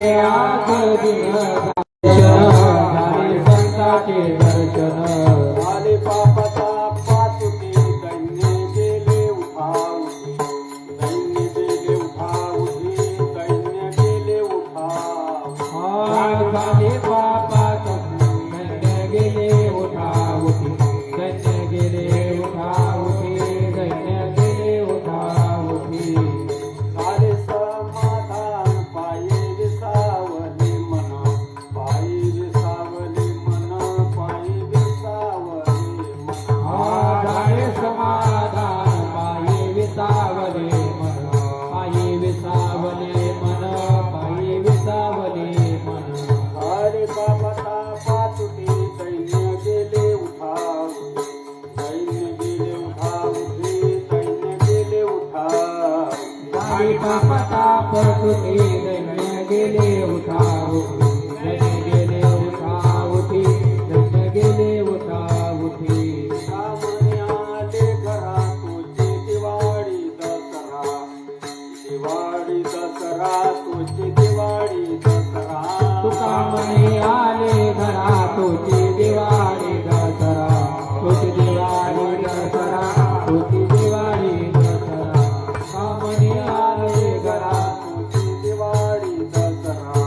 आज दिन झाले संतांचे दर्शन झाले पापाचा पाचुके दैन्य गेले उठावती दैन्य गेले उठावती दैन्य गेले उठाव झाले पापाचा दैन्य गेले उठावती दैन्य गेले उठावती दैन्य गेले उठावती झाले समाधान पायी विसावले मन पायी विसावले मन पायी विसावले मन झाले समाधान पायी विसावले मन पायी विसावले मन पायी विसावले मन झाले पापाचा पाचुके दैन्य गेले उठावते दैन्य गेले उठावते दैन्य गेले उठाव झाले पापाचा परतुके दैन्य गेले उठावती दैन्य गेले उठावती दैन्य गेले उठावती सामने आले घरा तुझी दिवाळी दसरा दिवाळी दसरा तुझी दिवाळी दसरा तुका म्हणे आले घरा तुझी दिवाळी दसरा तुझी दिवाळी दसरा तुझी दिवाळी दसरा तुका म्हणे आले घरा तुझी दिवाळी दसरा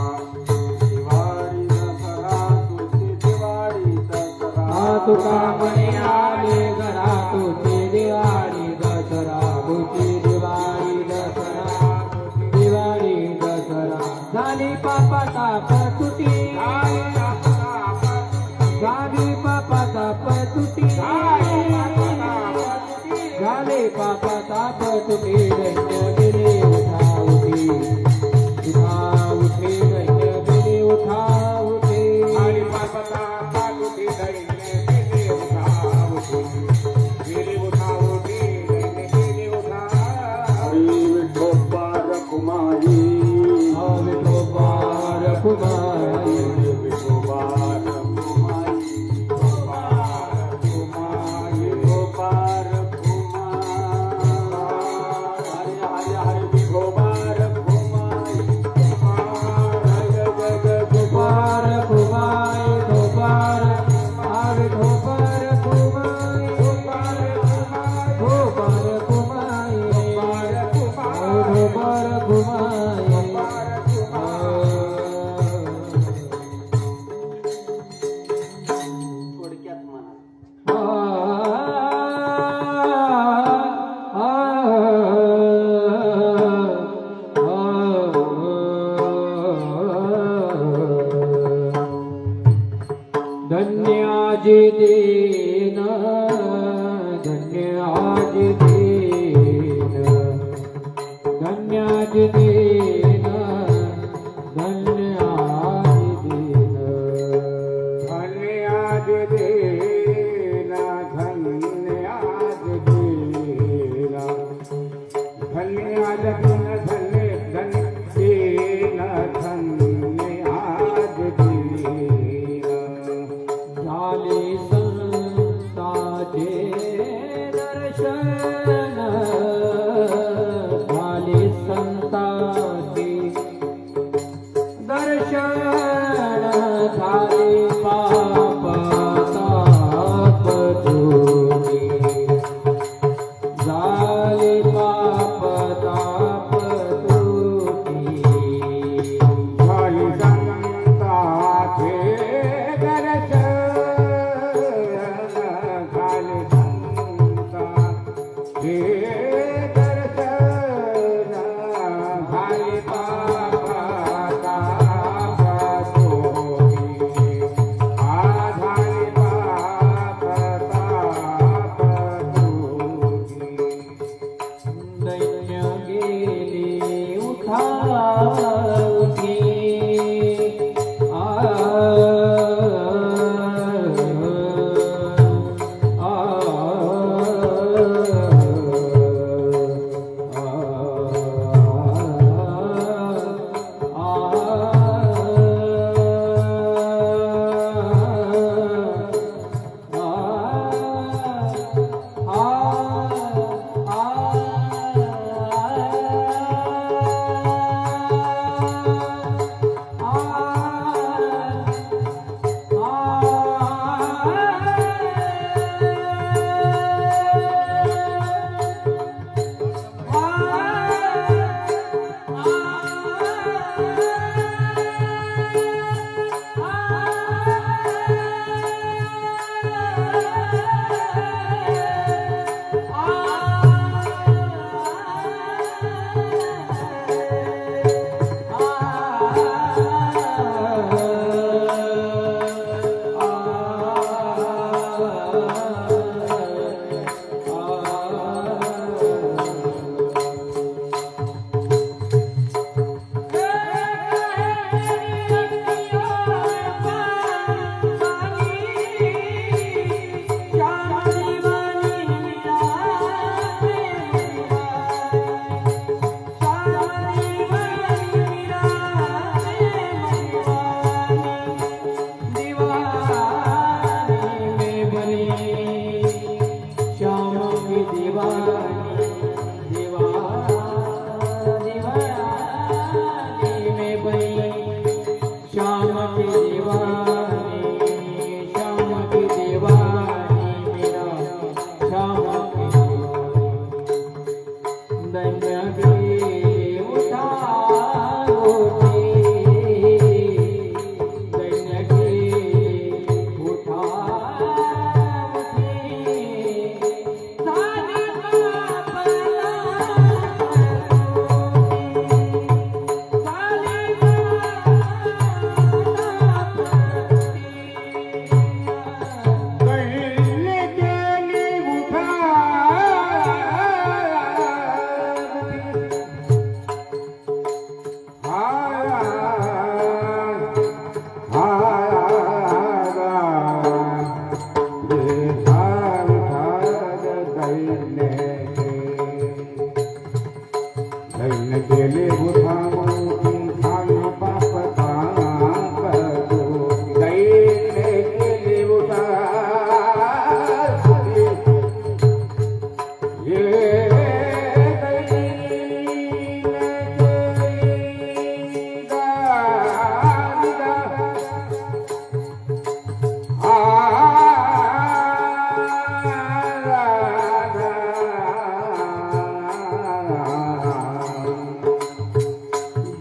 दिवाळी दसरा तुझी दिवाळी दसरा तुका म्हणे आले घरा तुझी दिवाळी दसरा तुझी दिवाळी दसरा दिवाळी दसरा झाली पापाचा पतुटी झाली पापाचा पतुटी झाले पापाचा पतुटी दैन्य गेले उठावती उठावती दैन्य गेले उठावती आणि पापाचा पाठुटी दैन्य गेले उठावती गेले उठावती दैन्य गेले उठाव हरी विठोबा रखुमाई विठोबा रखुमाई विठोबा रखुमाई विठोबा रखुमाई हरे हरे हरे विठोबा रखुमाई जग गोपार कुमाई गोपार आवे गोपार कुमाई गोपार कुमाई गोपार कुमाई थोडक्यात म्हणा धन्य आज दिन धन्य आज दिन धन्य आज दिन धन्य आज दिन धन्य आज देना धन्य आज देना धन्य आज देना धन्य धन्य देना धन्य आज देना झाले संतांचे दर्शन झाले संतांचे दर्शन झाले पापाचा पतुटी झाले पापाचा पतुटी झाली संताचे दर्शन झाले संताचे दर्शन झाले पापाचा पतुटी झाले पापाचा पतुटी दैन्य गेले उठावती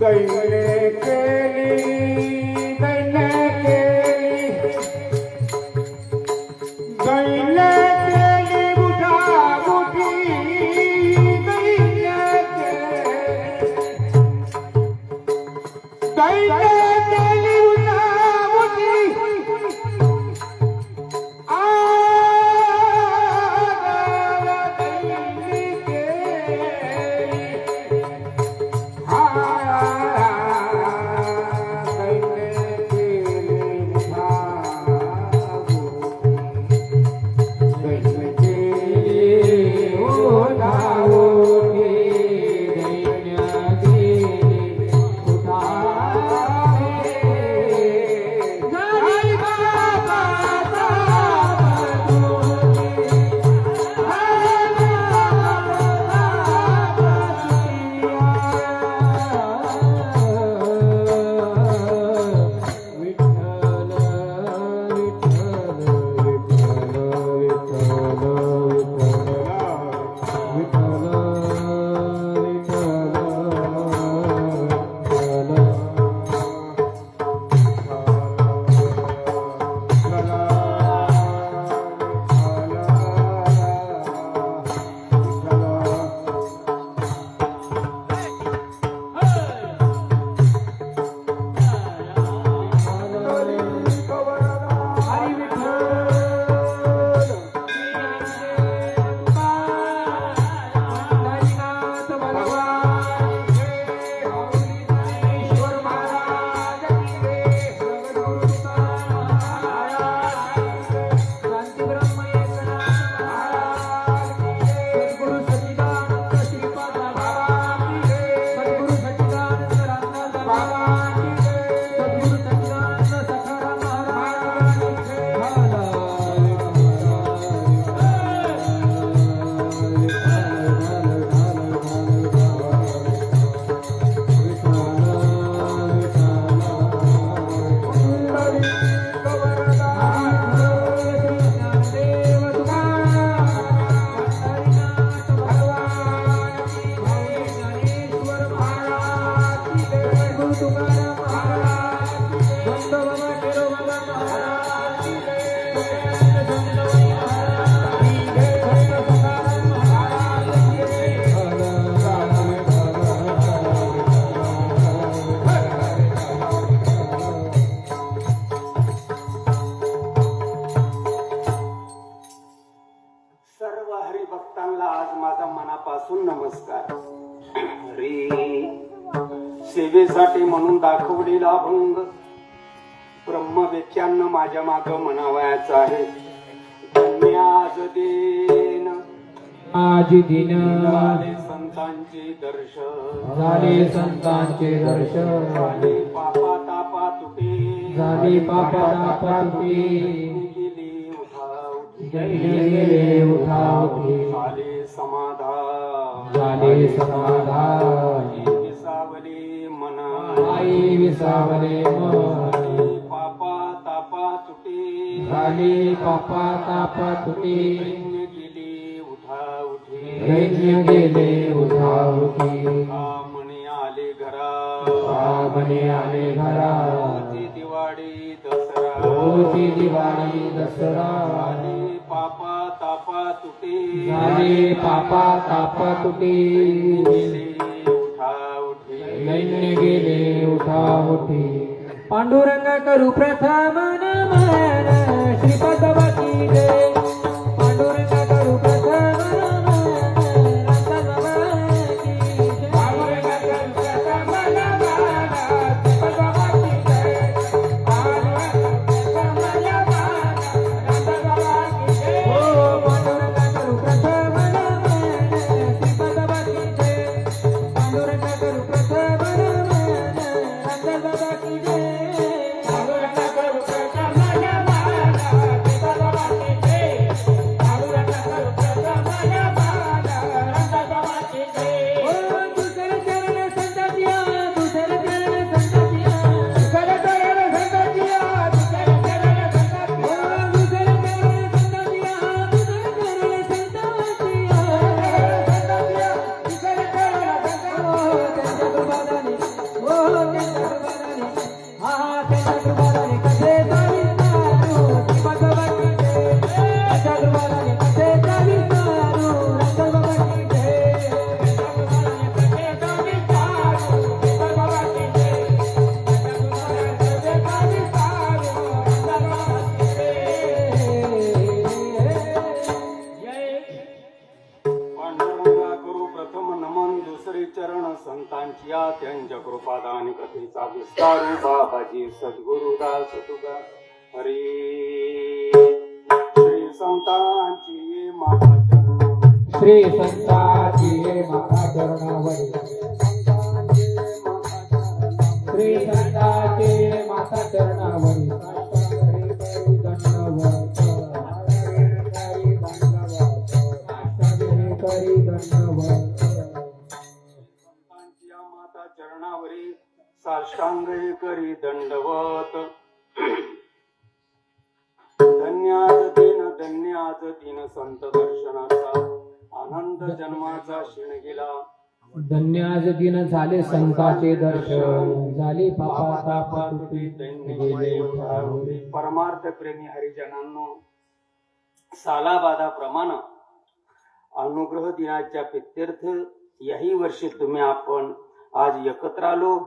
दैन्य केली दैन्य केली दैन्य केली उठा उठी दैन्य केली दैन्य केली उठा उठी सर्व हरिभक्तांना आज माझा मनापासून नमस्कार. सेवेसाठी म्हणून दाखवलेला अभंग ब्रह्मवेत्यांना माझ्या माग म्हणावयाचा आहे. धन्य आज दिन आज दिन झाले संतांचे दर्शन झाले संतांचे दर्शन झाले पापा तापा तुटे झाले पापा तापा तुटे गेली उठावटी गेले उठावटी झाले समाधान झाले समाधान विसावले मन आई विसावले मन पापा तापा तुटे झाले पापा तापा तुटे गेली उठावटी दैन्य गेले उठावटी म्हणे आले घरा म्हणे आले घरा दिवाळी दसरा होती दिवाळी दसरा झाले पापा तापा तुटे झाले पापा तापा तुटे गेले उठावटी दैन्य गेले उठावटी पांडुरंग करू प्रथम नमन श्रीपाद बाकी जय पांडुरंग करू प्रथम नमन रंगबाकी जय पांडुरंग करू प्रथम नमन श्रीपाद बाकी जय पांडुरंग प्रथम नमन रंगबाकी जय हो पांडुरंग करू प्रथम नमन श्रीपाद बाकी जय पांडुरंग करू प्रथम नमन रंगबाकी जय पांडुरंग करू प्रथम नमन त्यांच्या कृपादान कथेचा विस्तारू बाबाजी सद्गुरुदास तुगा हरी श्री संतांची माता श्री संताची माता चरणावरी श्री संताची माता चरणावरी संतांची या माता चरणावरी साष्टांग करी दंडवत धन्याज दिन संत दर्शनाचा आनंद जन्माचा क्षीण गेला धन्याज दिन झाले संताचे दर्शन झाली पापाचा पातुटी गेले उठावले. परमार्थ प्रेमी हरिजनांनो सालाबादा प्रमाण अनुग्रह दिनाच्या प्रित्यर्थ याही वर्षी तुम्ही आपण आज एकत्र आलो.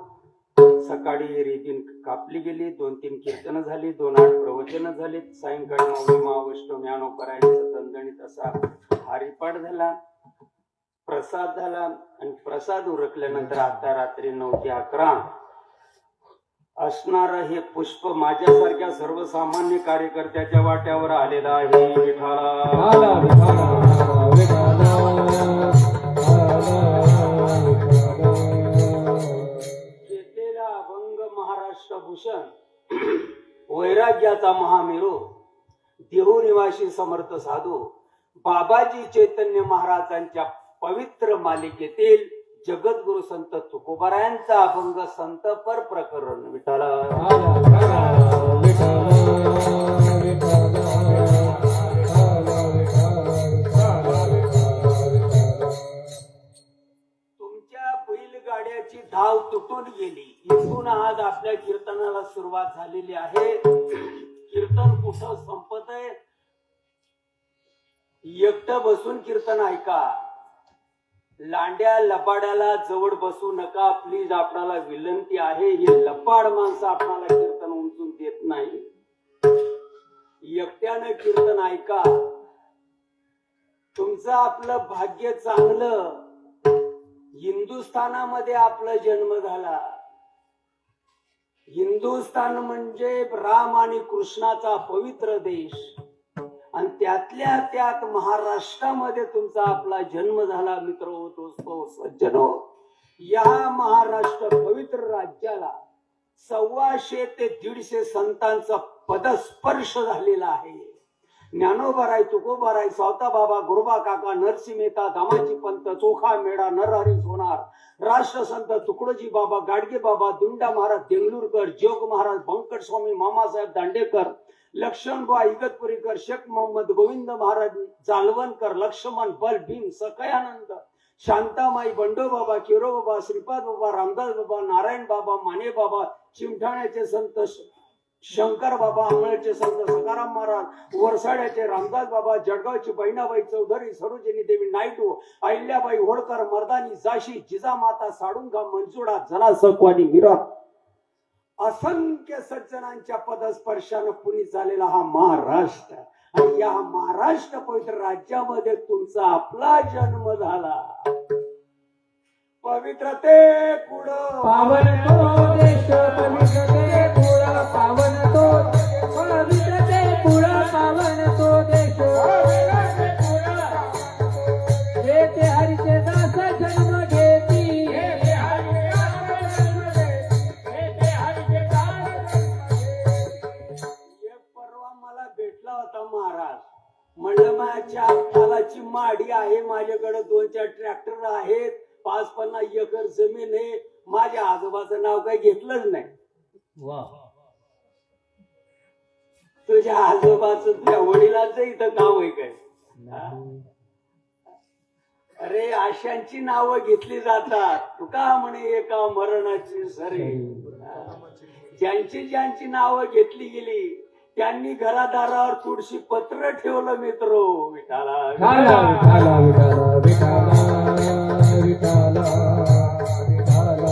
सकाळी रीतीन कापली गेली, 2-3 कीर्तन झाली, 2-8 प्रवचन झाली, सायंकाळी माऊली महावैष्णव ज्ञानोपरायचा दणदणीत असा हरिपाठ झाला, प्रसाद झाला आणि प्रसाद उरकल्यानंतर आता रात्री 9 ते 11 असणार हे पुष्प माझ्यासारख्या सर्वसामान्य कार्यकर्त्याच्या वाट्यावर आलेलं आहे. घेतलेला अभंग महाराष्ट्र भूषण वैराग्याचा महामेरू देहू निवासी समर्थ साधू बाबाजी चैतन्य महाराजांच्या पवित्र मालिकेतील जगद्गुरु संत तुकोबारायांचा अभंग संतपर प्रकरण. विठाला तुमच्या बैलगाड्याची धाव तुटून गेली. इथून आज आपल्या कीर्तनाला सुरुवात झालेली आहे. कीर्तन कुठं संपत आहे? एकटं बसून कीर्तन ऐका. लांड्या लपाड्याला जवळ बसू नका प्लीज, आपणाला विनंती आहे. हे लपाड माणसं आपणाला कीर्तन उमजून देत नाही. एकट्यानं कीर्तन ऐका. तुमचं आपलं भाग्य चांगलं. हिंदुस्थानामध्ये आपला जन्म झाला. हिंदुस्थान म्हणजे राम आणि कृष्णाचा पवित्र देश आणि त्यातल्या त्यात महाराष्ट्रामध्ये तुमचा आपला जन्म झाला. मित्र हो, दोस्तो, सज्जनो, या महाराष्ट्र पवित्र राज्याला 125 ते 150 संतांचा पदस्पर्श झालेला आहे. ज्ञानोबाराय, तुकोबाराय, सावता बाबा, गुरुबा काका, नरसिंह मेहता, दामाजी पंत, चोखा मेढा, नरहरी सोनार, राष्ट्रसंत तुकडोजी बाबा, गाडगे बाबा, दुंडा महाराज देंगलूरकर, जोग महाराज, बंकट स्वामी, मामासाहेब दांडेकर, लक्ष्मणबा इगतपुरीकर, शेख मोहम्मद गोविंद महाराज जालवणकर, लक्ष्मण बल भीम सकयानंद, शांतामाई, बंडोबाबा, किरोबाबा, श्रीपाद बाबा, रामदास बाबा, नारायण बाबा, माने बाबा, चिमठाण्याचे संत शंकर बाबा, अमळचे संत सकाराम महाराज, वरसाड्याचे रामदास बाबा, जळगावची बहिणाबाई चौधरी, सरोजिनी देवी नायडू, अहिल्याबाई होळकर, मर्दानी जाशी, जिजामाता साडुंगा, मंजुळा, जना सकवानी, मीरा, असंख्य सज्जनांच्या पदस्पर्शानं पुरी झालेला हा महाराष्ट्र. आणि या महाराष्ट्र पवित्र राज्यामध्ये तुमचा आपला जन्म झाला. पवित्रते पुढं पावन तो देश, पवित्रते पुढं पावन तो, पवित्रते पुढं पावन तो देश, जेथे हरीचे दास जन्म घेती. परवा मला भेटला होता महाराज. म्हणलं माझ्या तालाची माडी आहे, माझ्याकडे 2-4 ट्रॅक्टर आहेत, 5-50 एकर जमीन आहे. माझ्या आजोबाचं नाव काही घेतलंच नाही. तुझ्या आजोबाचं, तुझ्या वडिलांचं इथं नाव आहे काय? अरे अशांची नावं घेतली जातात. तुका म्हणे एका मरणाची सरे. ज्यांची नावं घेतली गेली त्यांनी घरादारावर तुळशी पत्र ठेवलं. मित्रो, विठाला विठाला विठाला विठाला विठाला विठाला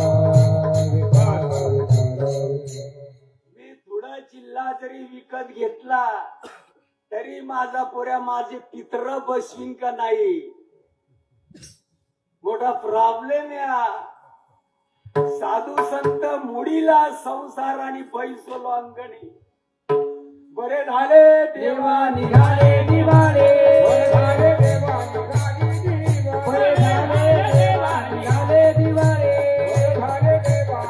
विठाला विठाला. मी थोडा जिल्हा जरी विकत घेतला तरी माझा पोऱ्या माझे पित्र बसवीन का नाही, मोठा प्रॉब्लेम या. साधू संत मुडीला संसार आणि पैसोलो अंगणी बरे झाले देवा निघाले निवाडे बरे झाले देवा निघाले दिवाळे बरे झाले देवा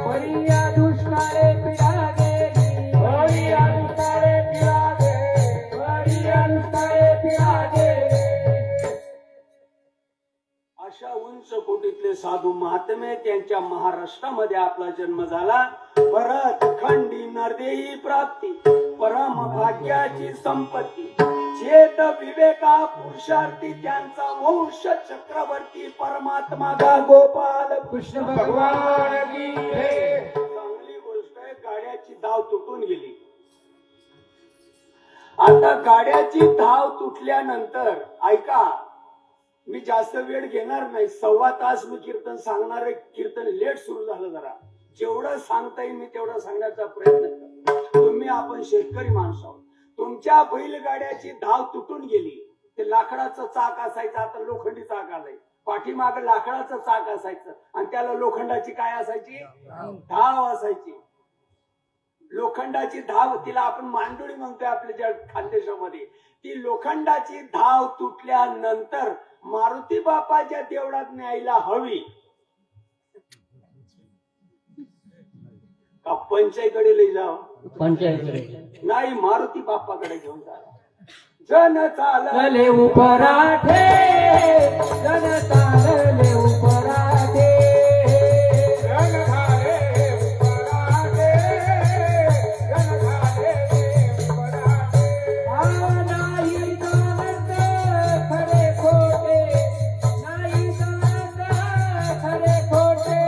परिया दुष्काळे पिढा गेली परिया दुष्काळे पिढा गेली परिया दुष्काळे पिढा गेली. अशा उंच कोटीतले साधू महात्मे त्यांच्या महाराष्ट्रामध्ये आपला जन्म झाला. परत खंडी नरदेही प्राप्ती परम भाग्याची संपत्ती चेत विवेका पुरुषार्थी त्यांचा वंश चक्रवर्ती परमात्मा गा गोपाल कृष्ण भगवान की जय. चांगली गोष्ट आहे. गाड्याची धाव तुटून गेली. आता गाड्याची धाव तुटल्यानंतर ऐका, मी जास्त वेळ घेणार नाही. 1.25 तास मी कीर्तन सांगणार आहे. कीर्तन लेट सुरू झालं. जरा जेवढं सांगता येईल मी तेवढं सांगण्याचा प्रयत्न करतो. तुम्ही आपण शेतकरी माणसं आहोत. तुमच्या बैलगाड्याची धाव तुटून गेली. ते लाकडाचं चाक असायचं, आता लोखंडी चाक आलंय. पाठीमाग लाकडाचं चाक असायचं आणि त्याला लोखंडाची काय असायची, धाव असायची. लोखंडाची धाव, तिला आपण मांडोळी म्हणतोय आपल्या ज्या खानदेशामध्ये. ती लोखंडाची धाव तुटल्यानंतर मारुती बापाच्या देवळात न्यायला हवी का पंचाईकडे लई जाव, पंचायत नाही मारुती बाप्पाकडे घेऊन जा. जन चालले उपराठे जन चालले उपराठे जन झाले उपराठे जन झाले उपराठे. नाही जानत खरे खोटे नाही जानत खरे खोटे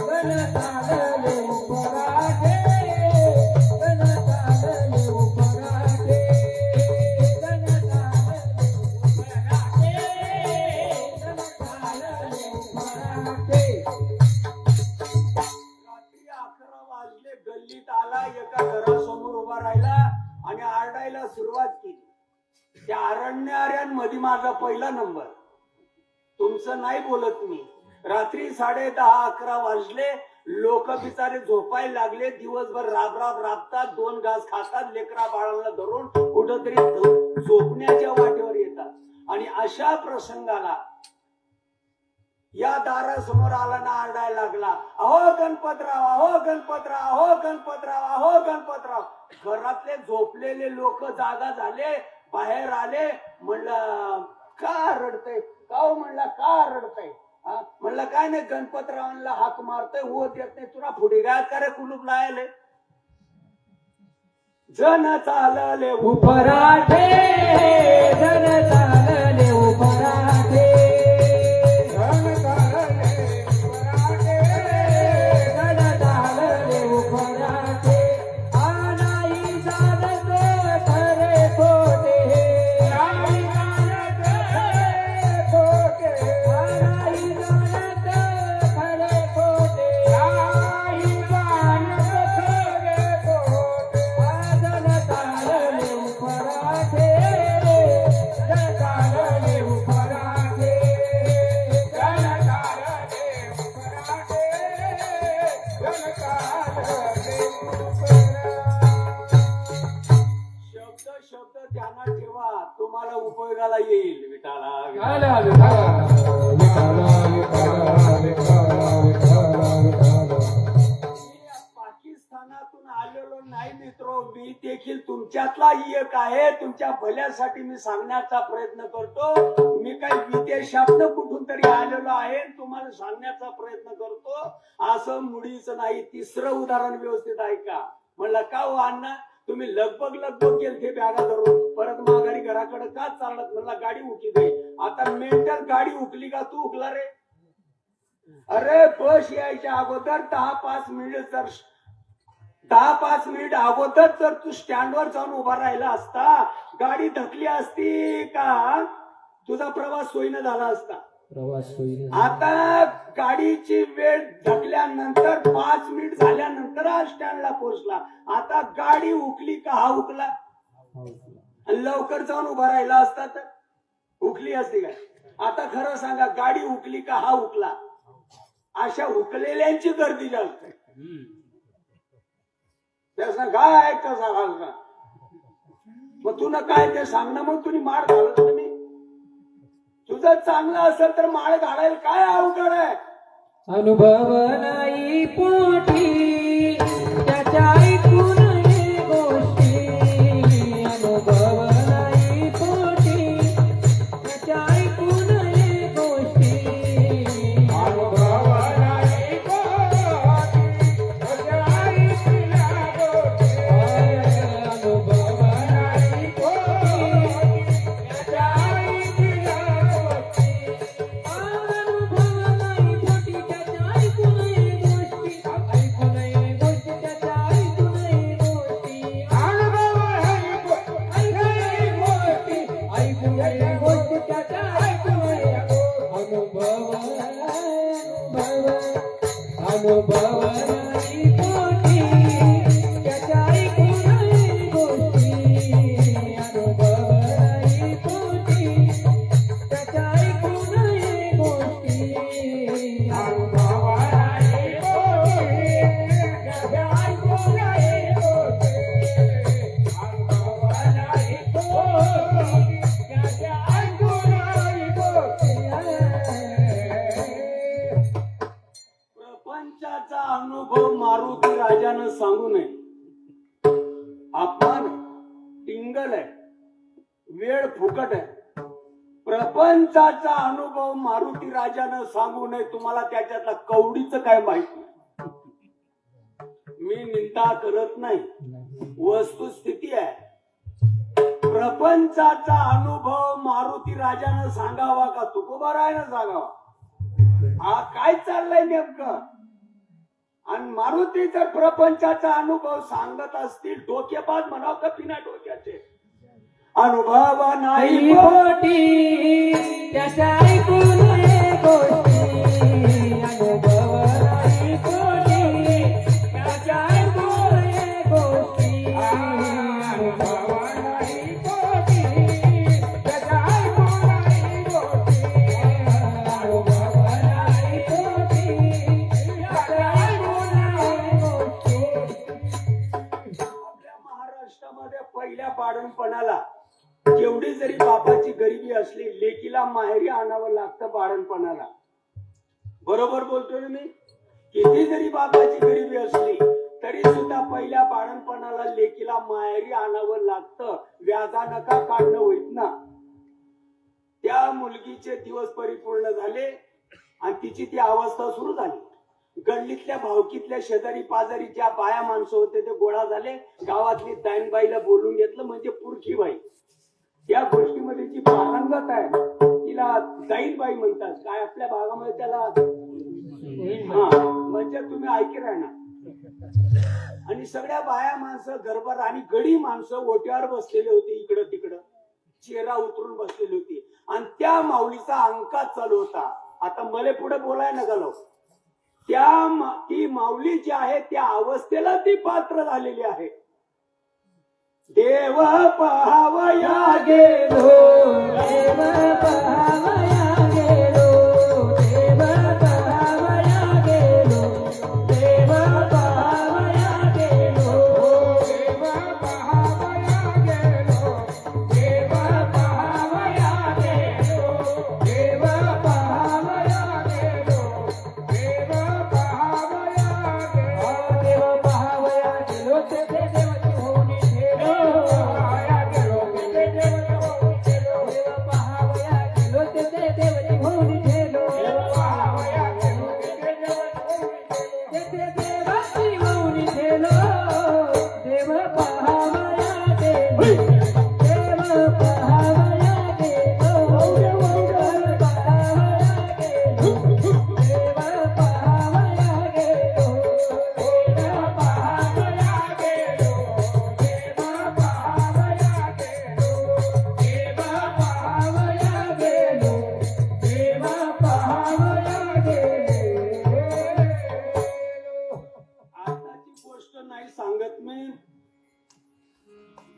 जन चालले उपराठे जन चालले उपराठे. गल्लीत आला, एका घरासमोर उभा राहिला आणि आरडायला सुरुवात केली. त्या अरण्याऱ्यांमध्ये माझा पहिला नंबर. तुमचं नाही बोलत मी. रात्री 10:30-11 वाजले. लोक बिचारे झोपायला लागले. दिवसभर राबतात, 2 घास खातात, लेकरा बाळांना धरून कुठंतरी झोपण्याच्या वाटेवर येतात. आणि अशा प्रसंगाला या दारासमोर आला ना आरडायला लागला, अहो गणपतराव, अहो गणपतराव, अहो गणपतराव, अहो गणपतराव. घरातले झोपलेले लोक जागा झाले, बाहेर आले. म्हणलं का रडतय, का म्हणला का रडतय. म्हणलं काय नाही, गणपतरावांना हाक मारतोय, होत येत नाही. तुला पुढे काय करे कुलूप लायले. जन चालले उपराठे जन चालले उपराठे जन चालले उपराठे जन चालले उपराठे. नाही जानत खरे खोटे नाही जानत खरे खोटे नाही जानत खरे खोटे नाही जानत खरे खोटे. जन चालले उपराठे जन चालले उपराठे जन चालले उपराठे जन चालले उपराठे. शब्द ध्यानात ठेवा, तुम्हाला उपयोगाला येईल. विठाला पाकिस्तानातून आलेलो नाही मित्रो, मी देखील तुमच्यातला एक आहे. तुमच्या भल्यासाठी मी सांगण्याचा प्रयत्न करतो. मी काही विदेशातनं कुठून तरी आलेलो आहे, तुम्हाला सांगण्याचा प्रयत्न करतो. असं मुळीच नाही. 3रं उदाहरण व्यवस्थित ऐका. म्हणलं का हो अण्णा, तुम्ही लगबग केलते बॅगा धरून, परत माघारी घराकडे का चालत. म्हणला गाडी उकली गई. आता मेंटल गाडी उकली का तू उकला रे. अरे बस यायच्या अगोदर 10-5 मिनिट तर 10-5 मिनिट अगोदर जर तू स्टँडवर जाऊन उभा राहिला असता, गाडी धकली असती का तुझा प्रवास सोयीनं झाला असता. प्रवास होईल. आता गाडीची वेळ धकल्यानंतर 5 मिनिट झाल्यानंतर हा स्टँडला पोहोचला. आता गाडी उकली का हा उकला. आणि लवकर जाऊन उभा राहिला असता तर उकली असती काय. आता खरं सांगा, गाडी उकली का हा उकला. अशा हुकलेल्यांची गर्दी जास्त आहे. त्याचं काय ऐकता सांगाल का? मग तुला काय ते सांग ना, मग तुम्ही माळ घालत तुम्ही. तुझं चांगलं असेल तर माळ घालायला काय अवघड आहे? अनुभव नाही पोटी त्याच्या ऐकून हे गोष्टी, अनुभव नाही पोटी त्याच्या ऐकून हे गोष्टी, अनुभव नाही पोटी त्याच्या ऐकून गोष्टी, अनुभव नाही पोटी त्याच्या ऐकून गोष्टी, अनुभव नाही पोटी त्याच्या ऐकून गोष्टी, ऐकून गोष्टी त्याच्या ऐकून गोष्टी, अनुभव नाही पोटी ऐकून गोष्टी त्याच्या ऐकून अनुभव अनुभव नाही पोटी त्याच्या ऐकून गोष्टी, अनुभव नाही पोटी त्याच्या ऐकून गोष्टी, अनुभव नाही पोटी त्याच्या ऐकून गोष्टी, अनुभव नाही पोटी त्याच्या ऐकून गोष्टी. प्रपंचाचा अनुभव मारुती राजानं सांगू नये. अपमान आहे, टिंगल आहे, वेळ फुकट आहे. प्रपंचाचा अनुभव मारुती राजानं सांगू नये. तुम्हाला त्याच्यातला कवडीचं काय माहिती? मी निंदा करत नाही, वस्तुस्थिती आहे. प्रपंचाचा अनुभव मारुती राजानं सांगावा का तुकोबारायनं सांगावा? हा काय चाललंय नेमकं? आणि मारुती जर प्रपंचाचा अनुभव सांगत असतील, डोकेबाज म्हणाव का बिना डोक्याचे? अनुभव नाही पोटी त्याच्या ऐकून गोष्टी, अनुभव नाही पोटी त्याच्या ऐकून गोष्टी, अनुभव नाही पोटी त्याच्या ऐकून गोष्टी, अनुभव नाही पोटी त्याच्या ऐकून गोष्टी. आपल्या महाराष्ट्रामध्ये पहिल्या पाडणपणाला जेवढी जरी बापाची गरिबी असली, लेकीला माहेरी आणावं लागतं पाडणपणाला. बरोबर बोलतोय ना मी? किती जरी बापाची गरिबी असली तरी सुद्धा पहिल्या पाडणपणाला लेकीला माहेरी आणावं लागतं. व्याजा नका काढणं होईत ना. त्या मुलगीचे दिवस परिपूर्ण झाले आणि तिची ती अवस्था सुरू झाली. गल्लीतल्या भावकीतल्या शेजारी पाजारी ज्या बाया माणसं होते ते गोळा झाले. गावातली दाईनबाईला बोलून घेतलं, म्हणजे पुरखी बाई. या गोष्टीमध्ये जी पारंगत आहे तिला दाईनबाई म्हणतात. काय आपल्या भागामध्ये त्याला म्हणजे तुम्ही ऐकी राहणार. आणि सगळ्या बाया माणसं गरबर आणि गडी माणसं ओट्यावर बसलेली होती, इकडं तिकडं चेहरा उतरून बसलेली होती. आणि त्या माऊलीचा अंकात चालू होता. आता मला पुढे बोलाय नका लावू. ती माऊली जी आहे त्या अवस्थेला ती पात्र झालेली आहे. देव पहावया गेलो, देव पहावया गेलो, देव पहावया गेलो, देव पहावया गेलो, देव पहावया गेलो, देव पहावया गेलो, देव पहावया गेलो, देव पहावया गेलो, देव पहावया गेलो ते देवाची होणी ठेलो. नाही सांगत मी.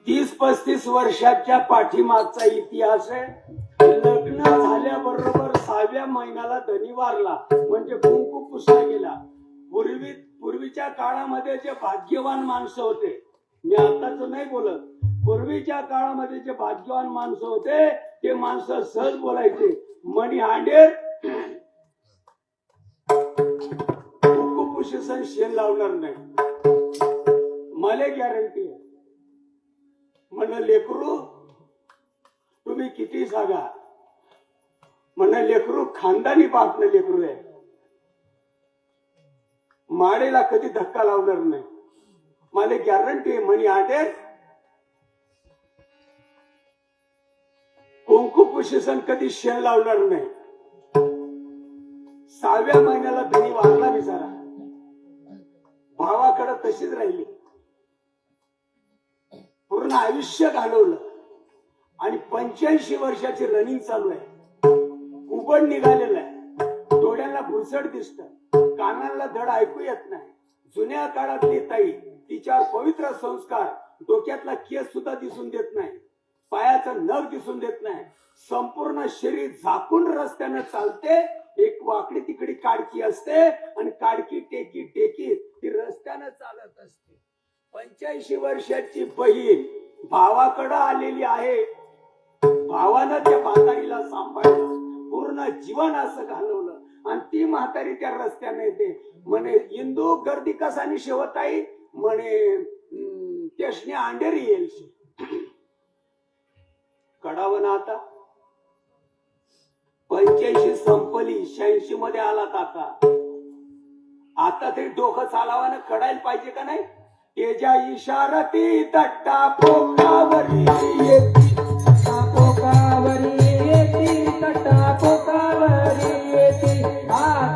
30-35 वर्षाच्या पाठीमागचा इतिहास आहे. लग्न झाल्याबरोबर 6व्या महिन्याला धनी वारला म्हणजे कुंकू पुसला गेला. पूर्वीच्या काळामध्ये जे भाग्यवान माणसं होते, मी आताच नाही बोलत, पूर्वीच्या काळामध्ये जे भाग्यवान माणसं होते ते माणसं सहज बोलायचे, मणी हांडेर कुकुपुशीसन शेण लावणार नाही, मला गॅरंटी आहे. म्हणलं लेकरू तुम्ही किती सांगा, म्हणलं लेकरू खानदानी बाप न लेकरू आहे, माडेला कधी धक्का लावणार नाही, मला गॅरंटी आहे. मनी आडे कुंकुपुशीसन कधी शेण लावणार नाही. 6व्या महिन्याला धनी वारला बिचारा, भावाकडे तशीच राहिली, पूर्ण आयुष्य घालवलं आणि 85 वर्षाची रनिंग चालू आहे. उबड निघालेलं आहे, डोळ्याला भुरसट दिसत, कानाला धड ऐकू येत नाही. जुन्या काळातली ताई, तिच्यावर पवित्र संस्कार, डोक्यातला केस सुद्धा दिसून देत नाही, पायाचं नख दिसून देत नाही, संपूर्ण शरीर झाकून रस्त्यानं चालते. एक वाकडी तिकडी काडकी असते आणि काडकी टेकी टेकी ती रस्त्यानं चालत असते. 85 वर्षाची बहीण भावाकडं आलेली आहे, भावानं त्या म्हातारीला सांभाळलं, पूर्ण जीवन असं घालवलं आणि ती म्हातारी त्या रस्त्याने येते. म्हणे हिंदू गर्दी कसानी शेवताई, म्हणे त्याशने अंडेरी येईल कडावं ना. आता 85 संपली, 86 मध्ये आलात आता तरी डोकं चालावानं कडायला पाहिजे का नाही. तेजा इशारती तट्टा पोकावरी येती, पोकावरी येती, तट्टा पोकावरी येती,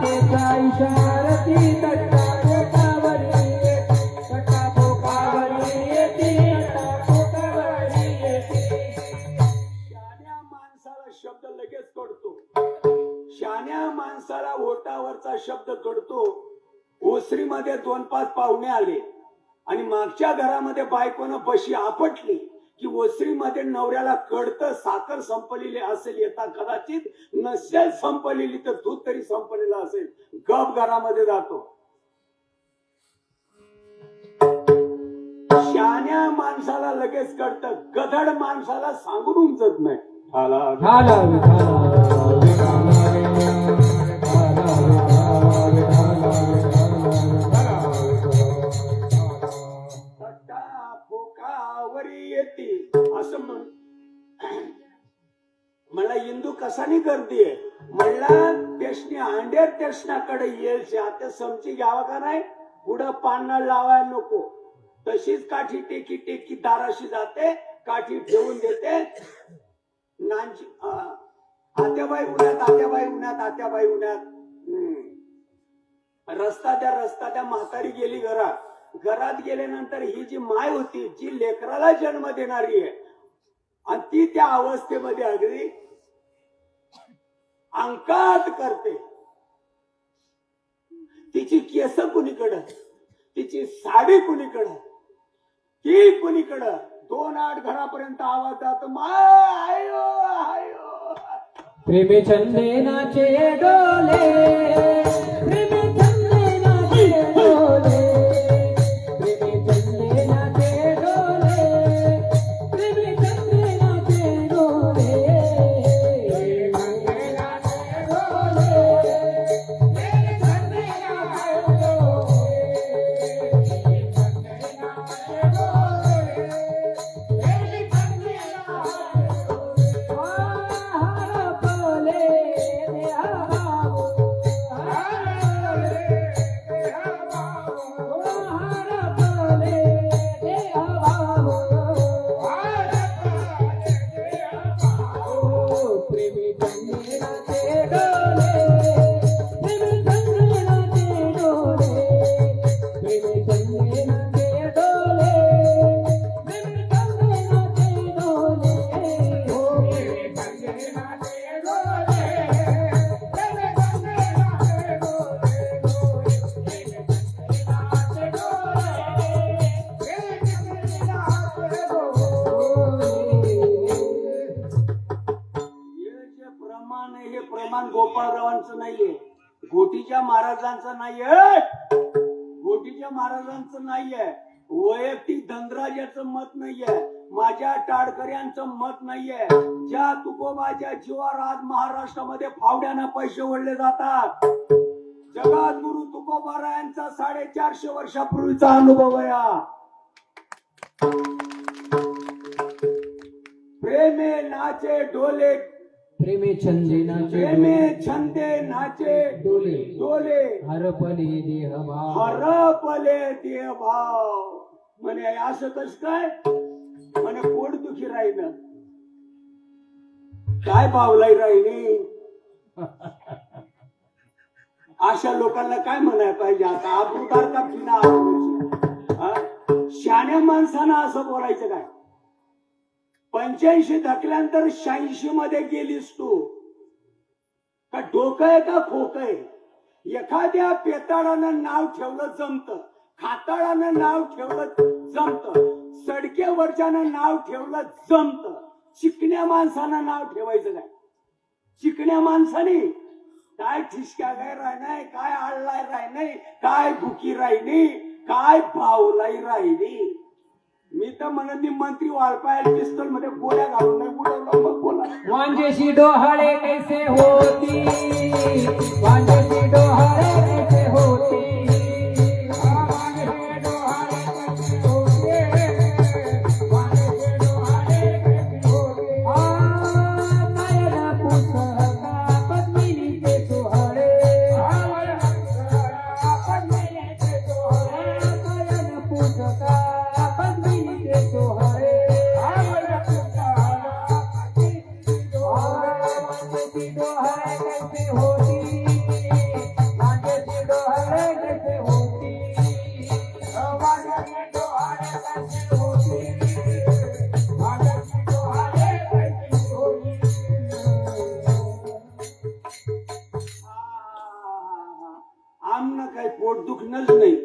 तेजा इशारती तट्टा पोकावरी येती, तट्टा पोकावरी येती, तट्टा पोकावरी येती. शाण्या माणसाला शब्द लगेच कळतो, शाण्या माणसाला ओटावरचा शब्द कळतो. ओसरीमध्ये 2-5 पाहुणे आले आणि मागच्या घरामध्ये बायकोनं बशी आपटली की ओसरीमध्ये नवऱ्याला कळतं साखर संपलेली असेल, येता कदाचित नसेल संपलेली तर दूध तरी संपलेलं असेल, गप घरामध्ये जातो. शाण्या माणसाला लगेच कळतं, गधड माणसाला सांगून उमजत नाही. असं म्हणला हिंदू कसानी गर्दी आहे, म्हणला त्याशनी अंडेर त्याशनाकडे येईल आता समजी घ्यावा का नाही, पुढं पान्ना लावायला नको. तशीच काठी टेकी टेकी दाराशी जाते, काठी ठेवून देते. नांची आत्याबाई उन्हात, आत्याबाई उन्हात, आत्याबाई उन्हात. रस्ता त्या म्हातारी गेली घरात गेल्यानंतर ही जी माय होती, जी लेकराला जन्म देणारी आहे, आणि ती त्या अवस्थेमध्ये अगदी अंकात करते. तिची केस कुणीकडं, तिची साडी कुणीकडं, ती कुणीकडं. 2-8 घरापर्यंत आवाज जातो, आयो आयो. प्रेमे चंदेनाचे डोले, प्रेमे चंदेनाचे डोले, प्रेमे चंदेनाचे डोले, प्रेमे चंदेनाचे डोले, चंदेनाचे डोले, प्रेमे चंदेनाचे डोले, महाराजांचं नाहीये, गोटीच्या महाराजांचं नाहीये, वैयक्तिक धनराजाचं मत नाहीये, माझ्या टाळकऱ्यांचं मत नाहीये. ज्या तुकोबाच्या जीवावर आज महाराष्ट्रामध्ये फावड्यानं पैसे ओढले जातात, जगात गुरु तुकोबारायांचा 450 वर्षापूर्वीचा अनुभव आहे हा. प्रेमे नाचे डोले, प्रेमे छंदे नाचे प्रेमे छंदे नाचे डोले, डोले, हरपले देह भाव, हरपले देह भाव. म्हणे असं कस काय, म्हणे पोट दुखी राहिलं, काय भावलाई राहिली. अशा लोकांना काय म्हणायला पाहिजे आता, आबरूदार का फिना. शाण्या माणसानं असं बोलायचं काय. 85 धकल्यानंतर 86 मध्ये गेलीस तू, का डोकं आहे का खोकं आहे. एखाद्या पेताळानं नाव ठेवलं जमत, खाताळानं नाव ठेवलं जमत, सडकेवरच्यानं नाव ठेवलं जमत. चिकण्या माणसानं नाव ठेवायचं काय. चिकण्या माणसाने काय ठिसक्या काय राही, काय आळलाय राही, काय भुकी राहिली, काय भावलाई राहिली. मी तर म्हणत मंत्री वाळपाय पिस्तल मध्ये गोळ्या घालून नाही बुडवलं. मग बोला, वांजेशी डोहाळे कैसे होती, वांजेशी डोहाळे कैसे होती, वांजेशी डोहाळे कैसे होते, वांजेशी डोहाळे कैसे होते. नयन पुसका पद्मिनीचे सोहळे, पद्मिनीचे सोहळे, नयन पुसका पद्मिनीचे सोहळे. वांजेशी डोहाळे कैसे होती, वांजेशी डोहाळे कैसे होती, वांजेशी डोहाळे कैसे होती, वांजेशी डोहाळे कैसे होती. आमनं काही पोट दुखणंच नाही.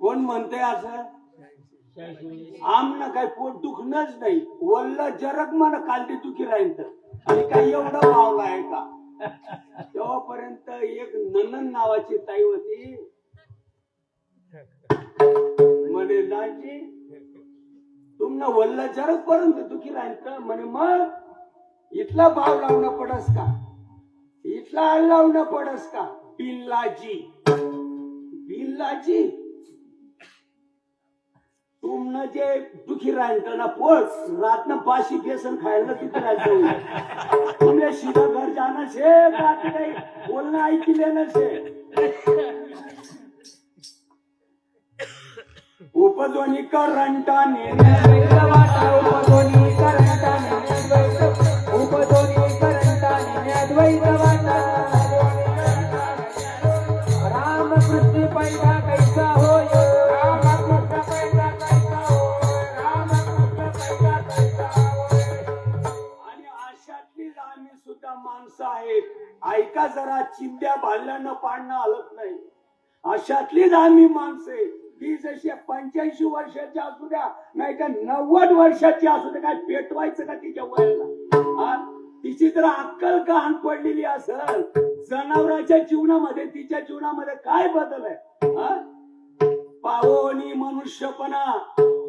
कोण म्हणते असं, आमनं काही पोट दुखणंच नाही. वल्ल जरक मला कालटी दुखी राहील तर, आणि काही एवढा भावला आहे का. तेव्हापर्यंत एक ननन नावाची ताई होती, म्हणे दाजी तुमनं वल्ल जरक पर्यंत दुखी राहील तर, म्हणे मग इथला भाव लावणं पडस का, इथला आळ लावणं पडस का. बिल्लाजी, बिल्लाजी तुमनं जे दुखी राहिलं ना पोट, रातनं पाशी बेसन खायला तिथे राहायचं. तुमने सीधा घर जाना छे, रात काही बोलणं ऐकलेलं छे. उपध्वनी करंटा नेण्या वाटा, उपध्वनी करंटा नेण्याद्वैत, उपध्वनी करंटा नेण्याद्वैत वाटा. रामकृष्ण पैदा कैसा होय, रामकृष्ण पैदा कैसा होय, रामकृष्ण पैदा कैसा होय. आणि अशातलीच आम्ही सुद्धा माणसं आहेत. ऐका जरा, चिंध्या भाल्यानं पाडणं हलत नाही. अशातलीच आम्ही माणसं आहे. ती जशी 85 वर्षाची असू द्या, नाही तर 90 वर्षाची असू द्या, काय पेटवायचं का तिच्या वयाला. तिची तर अक्कल कान पडलेली असेल. जनावरांच्या जीवनामध्ये तिच्या जीवनामध्ये काय बदल आहे. पावोनी मनुष्यपणा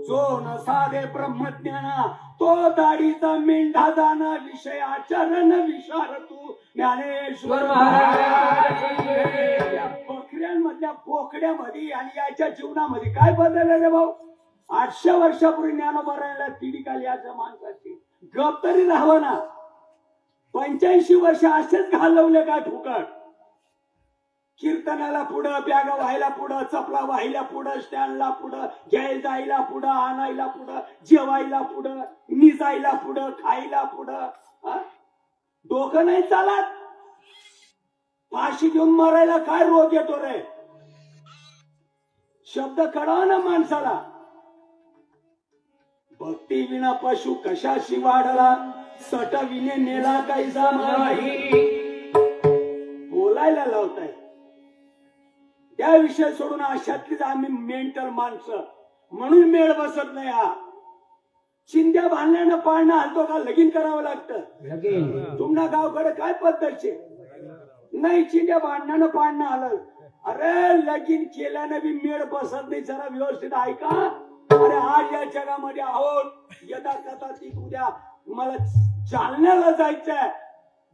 जो न साधे ब्रह्मज्ञाना, तो दाढीचा मेंढा जाणा, विषय आचरण विशार तू ज्ञानेश्वर महाराज. बकऱ्यांमधल्या बोकड्यामध्ये आणि याच्या जीवनामध्ये काय बदल आहे रे भाऊ. 800 वर्षापूर्वी ज्ञानोबा पिढी काली याच्या माणसाची. गप तरी राहावं ना. 85 वर्ष असेच घालवले का फुकट. कीर्तनाला पुढं, बॅगा व्हायला पुढं, चपला व्हायला पुढं, स्टँडला पुढं, घ्यायला जायला पुढं, आणायला पुढं, जेवायला पुढं, निजायला पुढं, खायला पुढं. डोकं नाही चालत. फाशी घेऊन मरायला काय रोग येतो रे. शब्द कळवा ना माणसाला. भक्ती विना पशु कशाशी वाढला, सटविने नेला कैसा नाही. बोलायला लावताय त्या विषय सोडून अशातलीच आम्ही मेंटल माणसं म्हणून मेळ बसत नाही. हा चिंध्या बांधल्यानं पाळणं हलतो का लगीन करावं लागतं. लगीन तुमना गावकडे काय पद्धतचे नाही चिंध्या भांडणानं पाडणं आलं. अरे लगीन केल्यानं बी मेळ बसत नाही. जरा व्यवस्थित ऐका. अरे आज या जगामध्ये आहोत यदा कदाचित उद्या मला जालन्याला जायचंय.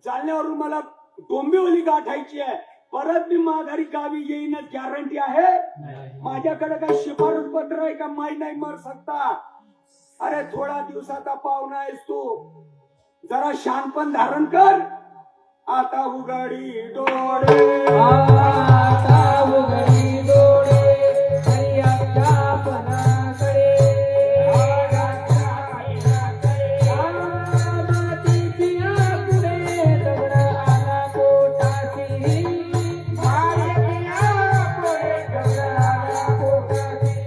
जालन्यावरून मला डोंबिवली गाठायची आहे. परत मी माघारी गावी येईनच गॅरंटी आहे. माझ्याकडे काही शिफारस पत्र आहे का? माही नाही मर सकता. अरे थोडा दिवसाचा पाहुणा आहेस तू. जरा शानपण धारण कर. आता उघडी डोळे, आता उघडी डोळे, हरियाच्या पणाकडे. मातीच्या पुढे दगड आला पोटाशी. मातीच्या पुढे दगड आला पोटाशी.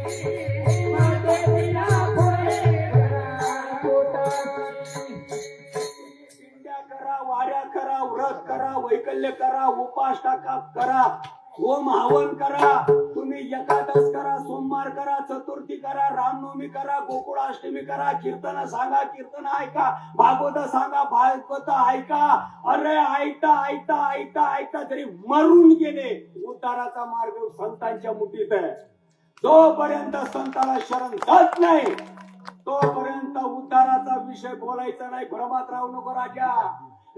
मातीच्या पुढे दगड आला पोटाशी. पिंड्या करा, वाऱ्या करा, व्रत करा, वैकल्य करा, उपास टाका करा, होम हवन करा. तुम्ही एकादश करा, सोमवार करा, चतुर्थी करा, रामनवमी करा, गोकुळाष्टमी करा, कीर्तन सांगा, कीर्तन ऐका, भागवत सांगा, भागवत ऐका. अरे ऐकता ऐकता ऐकता ऐकता तरी मरून गेले. उद्धाराचा मार्ग संतांच्या मुठीत आहे. जोपर्यंत संताला शरण जात नाही तोपर्यंत उद्धाराचा विषय बोलायचा नाही. भ्रमात राहू नको राजा.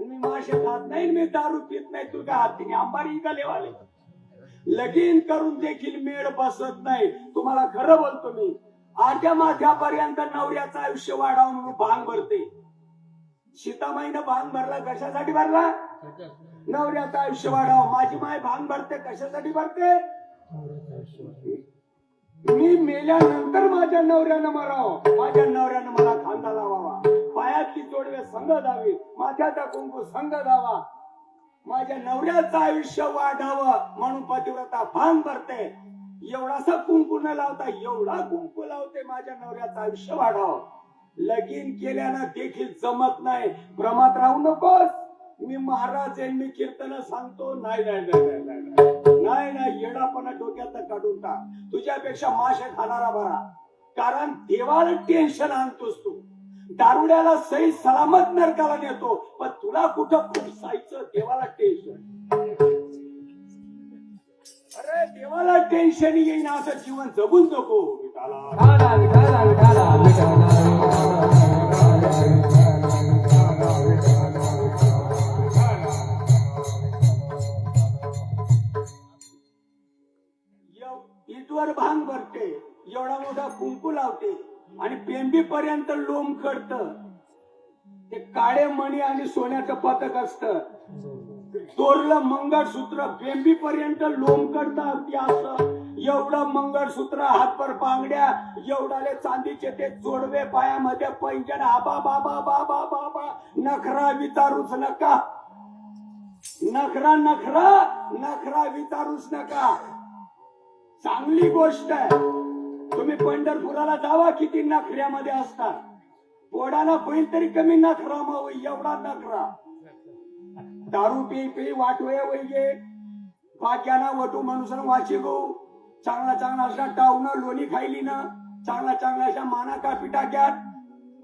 मी मासे खात नाही, मी दारू पित नाही. तुला हातीने अंबारी का लेवाले. लगीन करून देखील मेळ बसत नाही. तुम्हाला खरं बोलतो मी. आजच्या माथ्यापर्यंत नवऱ्याचं आयुष्य वाढावं म्हणून भांग भरते. सीतामाईनं भांग भरला कशासाठी भरला? नवऱ्याचं आयुष्य वाढावं. माझी माय भांग भरते कशासाठी भरते? मी मेल्यानंतर माझ्या नवऱ्यानं मरावं. माझ्या नवऱ्यानं मला खांदा लावावा. पायातली जोडवे संघ द्यावी. माथ्याचा कुंकू संघ द्यावा. माझ्या नवऱ्याचं आयुष्य वाढावं म्हणून पतिव्रता भांग भरते. एवढासा कुंकू न लावता एवढा कुंकू लावते माझ्या नवऱ्याचं आयुष्य वाढावं. लगीन केल्यानं देखील जमत नाही. भ्रमात राहू नकोस. मी महाराज आहे, मी कीर्तन सांगतो. नाही नाही नाही नाही नाही नाही येडापणा डोक्यात काढून टाक. तुझ्यापेक्षा माशे खाणारा बरा. कारण देवाला टेन्शन आणतोस तू. दारुड्याला सही सलामत नरकाला नेतो, पण तुला कुठं खुपसायचं? देवाला टेन्शन. अरे देवाला टेन्शन येईन असं जीवन जगून नको. विठाला विठाला विठाला विठाला. ईदवर भांग भरते, एवढा मोठा कुंकू लावते आणि पेंबी पर्यंत लोम कळत. ते काळे मणी आणि सोन्याचं पदक असत. तोरलं मंगळसूत्र पेंबी पर्यंत लोम कळतं. ते असं एवढं मंगळसूत्र, हातभर बांगड्या, एवढाले चांदीचे ते जोडवे, पायामध्ये पैंजण. आबा बाबा बाबा बाबा. नखरा विचारूच नका. नखरा नखरा नखरा विचारूच नका. चांगली गोष्ट आहे. तुम्ही पंढरपुराला जावा, किती नखऱ्यामध्ये असतात. पोडाला बैल तरी कमी नखरा मग एवढा नखरा. दारू पी पी वाटवे वैगे बाक्याना वटू मनुष्य वाची गो. चांगला चांगला अशा टाऊन लोणी खायली ना. चांगला चांगला अशा माना कापी टाक्यात.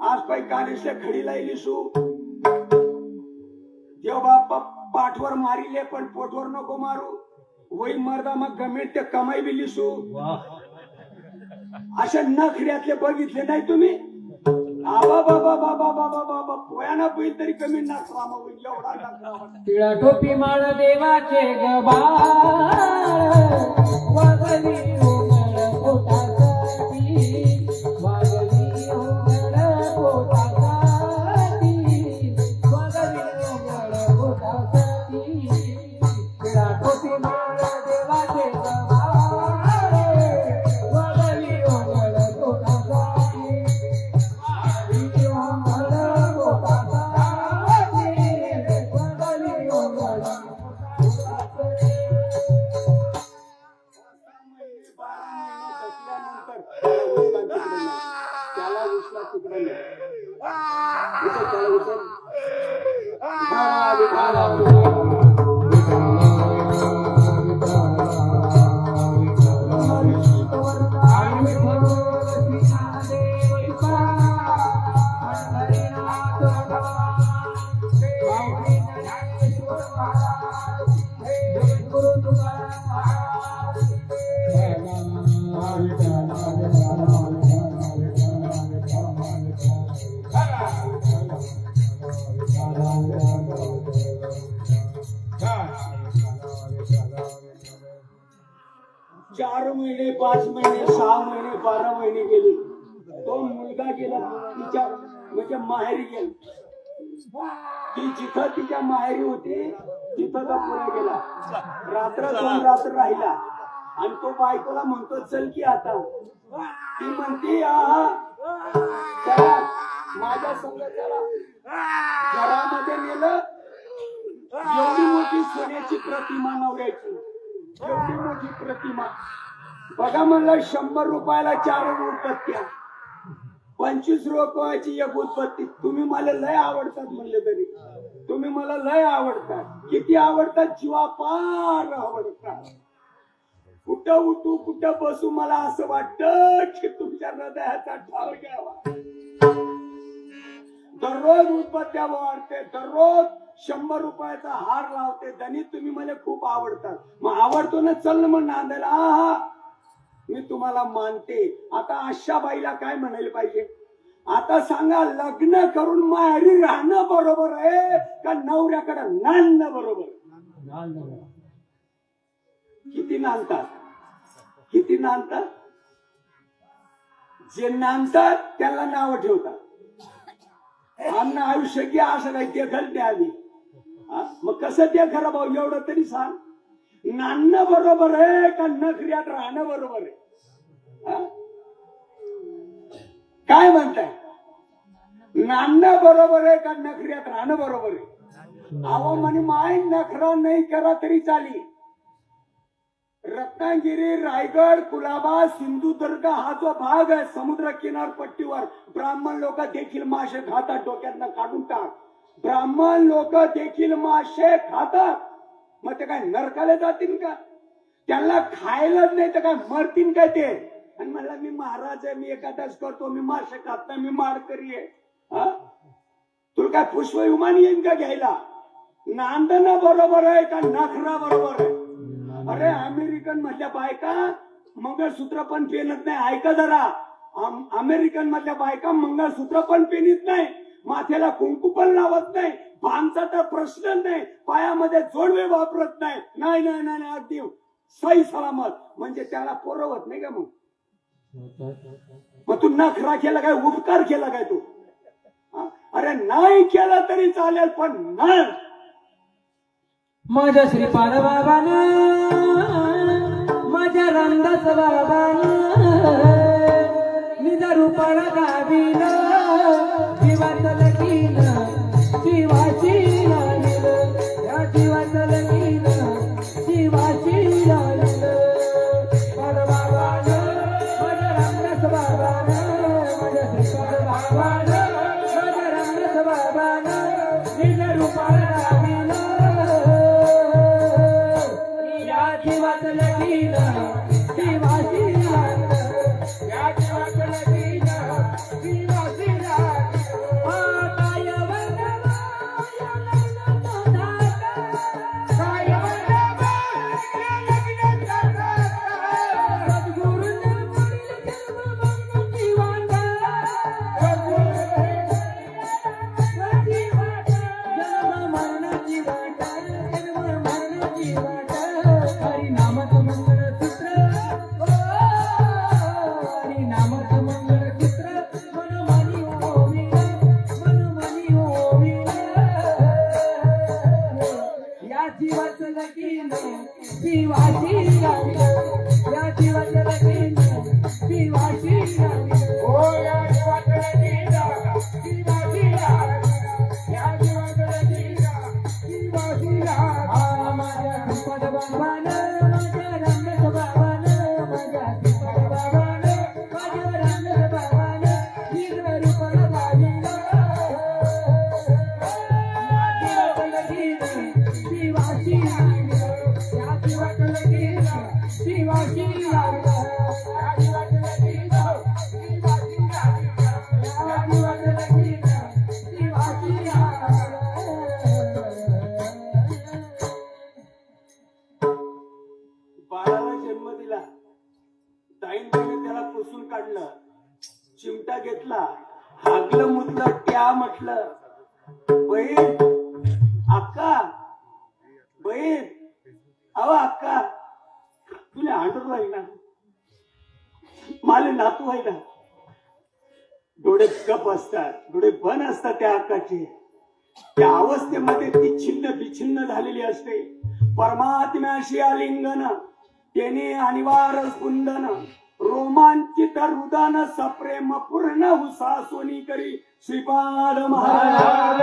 आज पाय कानेशले खडी लायली सू. देव बाप्पा पाठवर मारिले पण पोटवर नको मारू. वही मर्दा मग गमेट ते कमाई बी लिसू. अशा नखऱ्यातले बघितले नाही तुम्ही? आबा बाबा बाबा बाबा बाबा पोयाना बैल तरी कमी नखरा मग एवढा नखरा. तिळा टोपी माळ देवाचे गबाळ. वागली उमळ पोटासाठी. वागली उमळ पोटासाठी. वागली उमळ पोटासाठी. तिळा टोपी माळ देवाचे गबाळ. वागली उमळ पोटासाठी. वागली उमळ पोटासाठी. वागली उमळ पोटासाठी. त्याला उचला तिकडे 4 महिने 5 महिने 6 महिने 12 महिने गेले. तो मुलगा गेला तिच्या म्हणजे माहेरी गेला. ती जिथं तिच्या माहेरी होती तिथं तो पुढे गेला. रात्र 2 रात्र राहिला आणि तो बायकोला म्हणतो चल की आता. ती म्हणती चला माझ्या संग चला. घरामध्ये नेलं. एवढी मोठी सोन्याची प्रतिमा नवऱ्याची, एवढी मोठी प्रतिमा. बघा म्हणलं 100 रुपयाला 4 उदबत्त्या, 25 रुपयाची एक उदबत्ती. तुम्ही मला लय आवडतात म्हणले तरी तुम्ही मला लय आवडतात. किती आवडतात? जीवापार आवडतात. कुठं उठू कुठं बसू मला असं वाटतं की तुमच्या हृदयाचा ठाव घ्यावा. दररोज उदबत्त्या वाढते, दररोज 100 रुपयाचा हार लावते. धनी तुम्ही मला खूप आवडतात. मग आवडतो ना, चल मग नांदायला. हा मी तुम्हाला मानते. आता अशा बाईला काय म्हणायला पाहिजे? आता सांगा, लग्न करून माहेरी राहणं बरोबर आहे का नवऱ्याकडे नांदणं बरोबर? किती नांदतात? किती नांदतात? जे नांदतात त्याला नाव ठेवतात. आमनं आयुष्य की असं काही ते घर ते आधी. मग कसं ते खरं भाऊ एवढं तरी सांग. नांदणं बरोबर आहे का नखऱ्यात राहणं बरोबर आहे? काय म्हणताय? नांदणं बरोबर आहे का नखऱ्यात राहणं बरोबर आहे? अहो म्हणे माय नखरा नाही करा तरी चाली. रत्नागिरी, रायगड, कुलाबा, सिंधुदुर्ग हा जो भाग आहे समुद्र किनारपट्टीवर, ब्राह्मण लोक देखील मासे खातात. डोक्यातनं काढून टाक. ब्राह्मण लोक देखील मासे खातात. मग ते काय नरकाला जातील का? त्यांना खायलाच नाही तर काय मरतील काय ते? आणि मला मी महाराज आहे, मी एकादश करतो, मी मासे खात नाही, मी माळकरी आहे. तुला काय पुष्प विमान येईन का घ्यायला? नांदणं बरोबर आहे का नखरा बरोबर आहे? अरे अमेरिकन मधल्या बायका मंगळसूत्र पण पेनत नाही. ऐका जरा, अमेरिकन मधल्या बायका मंगळसूत्र पण पेनीत नाही, माथ्याला कुंकू पण लावत नाही, भांगचा तर प्रश्न नाही, पायामध्ये जोडवे वापरत नाही. नाही नाही नाही, अगदी सही सलामत. म्हणजे त्याला पोरवत नाही का? मग तू नखरा केला काय? उपकार केला काय तू? अरे नाही केला तरी चालेल, पण नाही. माझ्या श्रीपाद बाबानं, माझ्या रामदास बाबानं निज रूपाला गावील, जीवाचं लगीन जीवाची लावील, या जीवाचं लगीन जीवाची लावील. पाद बाबानं, माझ्या रामदास बाबानं, माझ्या श्रीपाद बाबानं, माझ्या रामदास बाबानं निज रूपाला गावील, जीवाचं लगीन जीवाची लावील, या जीवाचं लगीन जीवाची लावील. काय वंदना या लग्नाचा धागा, काय वंदना या लग्नाचा धागा, सद्गुरूंना पुढील जन्म बघण्याची वाटा, सद्गुरूंची वाटा, जन्म मरणाची वाटा, जन्म मरणाची वाटा. हरिनामाचं मंगळसूत्र, हरिनामाचं मंगळसूत्र मनमनी ओविल, मनमनी ओविल. या जीवाचं लगीन जीवाची लावील, या जीवाचं लगीन जीवाची लावील. ओ या जीवाचं लगीन जीवाची लावील, या जीवाचं लगीन जीवाची लावील. माझ्या श्रीपाद बाबानं, माझ्या रामदास बाबानं, माझ्या श्रीपाद बाबानं, माझ्या रामदास बाबानं निज रूपाला गावील, या जीवाचं लगीन जीवाची लावील, या जीवाचं लगीन जीवाची लावील, या जीवाचं लगीन जीवाची लावील, या जीवाचं लगीन जीवाची लावील. बाळाला जन्म दिला, ताईंनी त्याला पुसून काढलं, चिमटा घेतला, हागलं मुतलं, त्या म्हटलं, बहीण अक्का, बहीण अहो अक्का, तुला आंडूर आहे ना, मला नातू आहे ना. डोळे गप असतात, डोळे बंद असतात त्या हक्काचे. त्या अवस्थेमध्ये ती छिन्न बिछिन्न झालेली असते. परमात्म्याशी आलिंगन त्याने अनिवार्य स्पुंदन, रोमांचित हृदन सप्रेम पूर्ण हुसा सोनी करी श्रीपाद महाराज.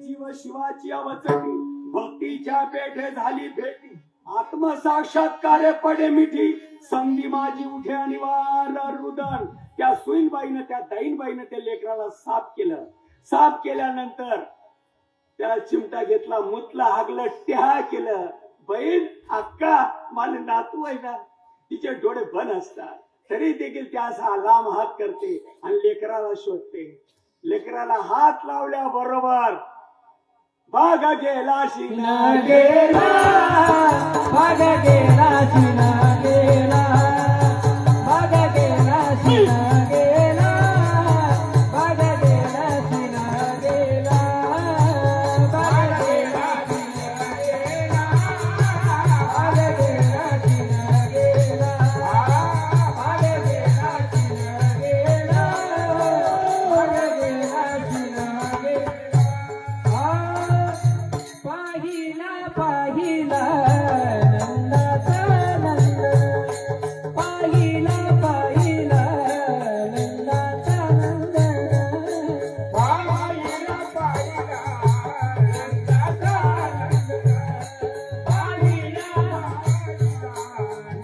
जीव शिवाची अवचटी, भक्तीच्या पेठे झाली भेटी, आत्मसाक्षात्कारे पडे मिठी, संधी माझी उठे अनिवार्य रुदन. त्या सुईनबाईनं, त्या दाईनबाईनं त्या लेकराला साफ केलं. साफ केल्यानंतर त्या चिमटा घेतला, मुतला, हागलं, ट्या केलं. बहीण अक्का मला नातू आहे ना. तिचे डोळे बंद असतात तरी देखील त्या असा लांब हात करते आणि लेकराला शोधते. लेकराला हात लावल्या बरोबर भाग गेला शिना गेला, भाग गेला शिना गेला, भाग गेला शिना गेला, भाग गेला शिना गेला, भाग गेला शिना गेला, भाग गेला शिना गेला, भाग गेला शिना गेला, भाग गेला शिना गेला. पाहिला पाहिला नंदाचा नंद, पाहिला पाहिला नंदाचा नंद, पाहिला पाहिला नंदाचा नंद, पाहिला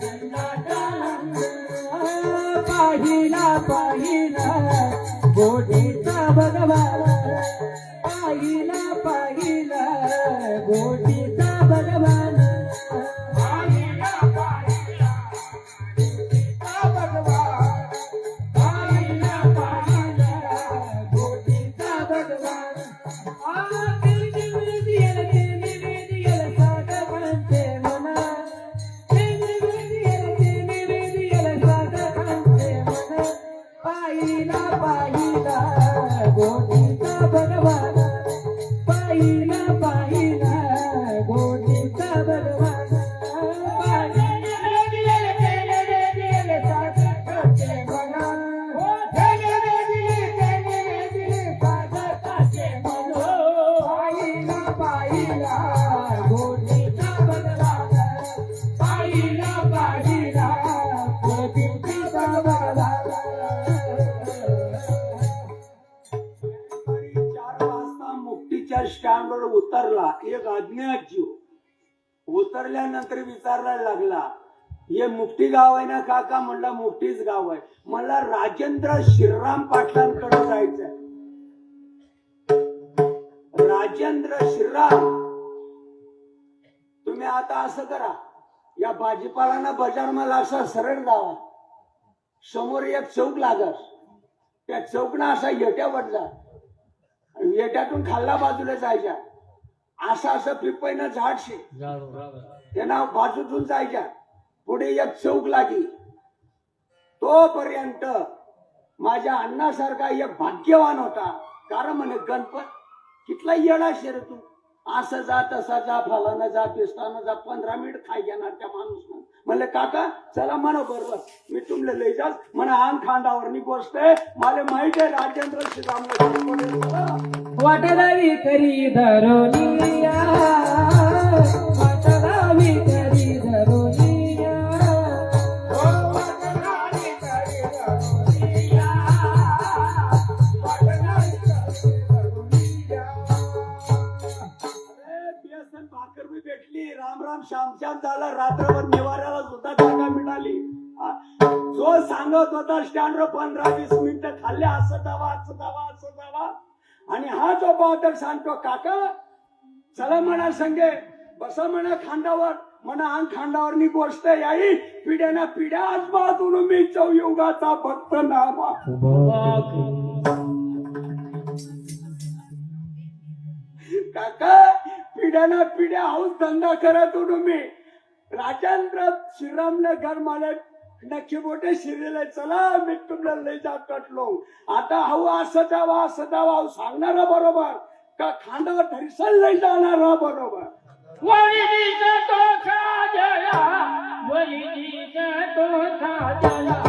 नंदाचा नंद, पाहिला पाहिला गोडीचा भगवान, पाहिला पाहिला गोडीचा भगवान, पाहिला पाहिला गोडीचा भगवान, पाहिला पाहिला गोडीचा भगवान. साधकांचे मन, साधकांचे मन, पाहिला पाहिला गोडीचा भगवान, पाहिला पाहिला गोडीचा भगवान, साधकाचे मन, साधकाचे मन, पाहिला पाहिला गोडीचा भगवान, पाहिला पाहिला गोडीचा भगवान. 4 वाजता मुक्तीच्या स्टँडवर उतरला एक अज्ञात जीव. उतरल्यानंतर विचारायला लागला, हे मुक्ती गाव आहे ना काका? म्हणला मुक्तीच गाव आहे. मला राजेंद्र श्रीराम पाटलांकडे जायचंय. राजेंद्र श्रीराम, तुम्ही आता असं करा, या भाजीपालांना बाजार मला असा सरळ जावा, समोर एक चौक लागस, त्या चौकना असा येट्यावर जा, येट्यातून खाल्ला बाजूला जायच्या, असं असं पिपईनं झाडशे त्यांना बाजूतून जायच्या, पुढे एक चौक लागी. तोपर्यंत माझ्या अण्णासारखा एक भाग्यवान होता. कारण म्हणे गणपत कितला येडा शेर तू, असं जा तसा जा, फलानं जा, पिस्तानं जा, 15 मिनिट खाय घेणार त्या माणूस. म्हणले काका चला म्हणा बरोबर, मी तुमले लई जास म्हणा. अंग खांदावरनी गोष्ट आहे, मला माहित आहे राजेंद्र श्रीराम वाटलावी करी धरोनिया, वाटलावी करी धरोनिया, वाटलावी करी धरोनिया, वाटलावी करी धरोनिया. बेसन भाकर बी भेटली, राम राम श्याम श्याम झाला, रात्रभर निवाऱ्याला सुद्धा जागा मिळाली. जो सांगत होता स्टँडवर 15-20 मिनिटं खाल्ले, असं जावा असं जावा असं जावा. आणि हा जो बहादर सांगतो काका चला म्हणा संगे बसा म्हणा खांदावर, म्हणा अंग खांदावरनी गोष्ट याई, पिढ्याना पिढ्या आजबाजून मी चौयुगाचा भक्त नामा. काका पिढ्याना पिढ्या हाऊस धंदा करत होतो मी. राजेंद्र श्रीरामने घर मालक नक्की मोठे शिरेले, चला मी तुमला लई जा कटलो. आता हाऊ असं जावा असं जावा सांगणारा बरोबर का खांदावर धरिसल लई जाणारा बरोबर. वरीचा तो साजला वरीचा तो साजला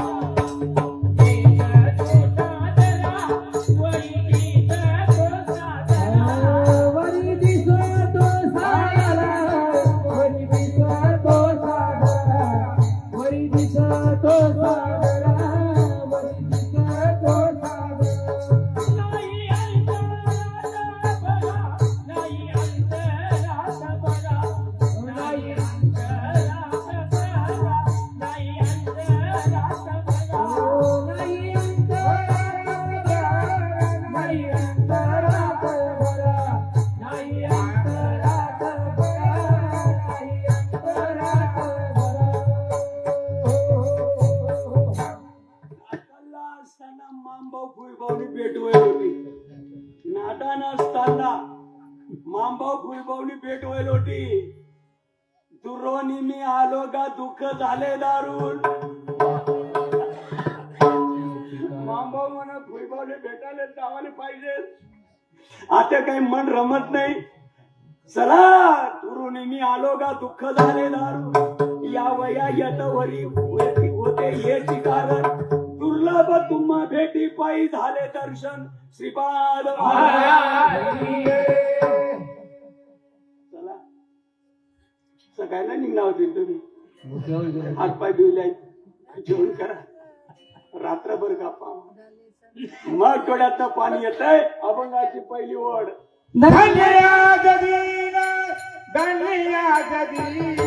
असताना मामभाऊ फुईभाऊनी भेट होईल होती. नादान असताना मामभाऊ फुईभाऊनी भेट होईल होती. दुरोनी मी आलो का दुःख झाले दारुण. मामभाऊ म्हणा फुईभाऊने भेटायला जावाले पाहिजे. आता काही मन रमत नाही. चला दुरोनी मी आलो का दुःख झाले दारुण. या वया यतवरी होते हेची कारण. दुर्लभ तुम्हा भेटी पायी झाले दर्शन श्रीपाद. चला सगळ्यांना निघणार होतील तुम्ही. हातपाय धुवले जेवण करा रात्रभर गप्पा. मग डोळ्यात पाणी येतंय. अभंगाची पहिली ओढ. धन्या जगीन धन्या जगीन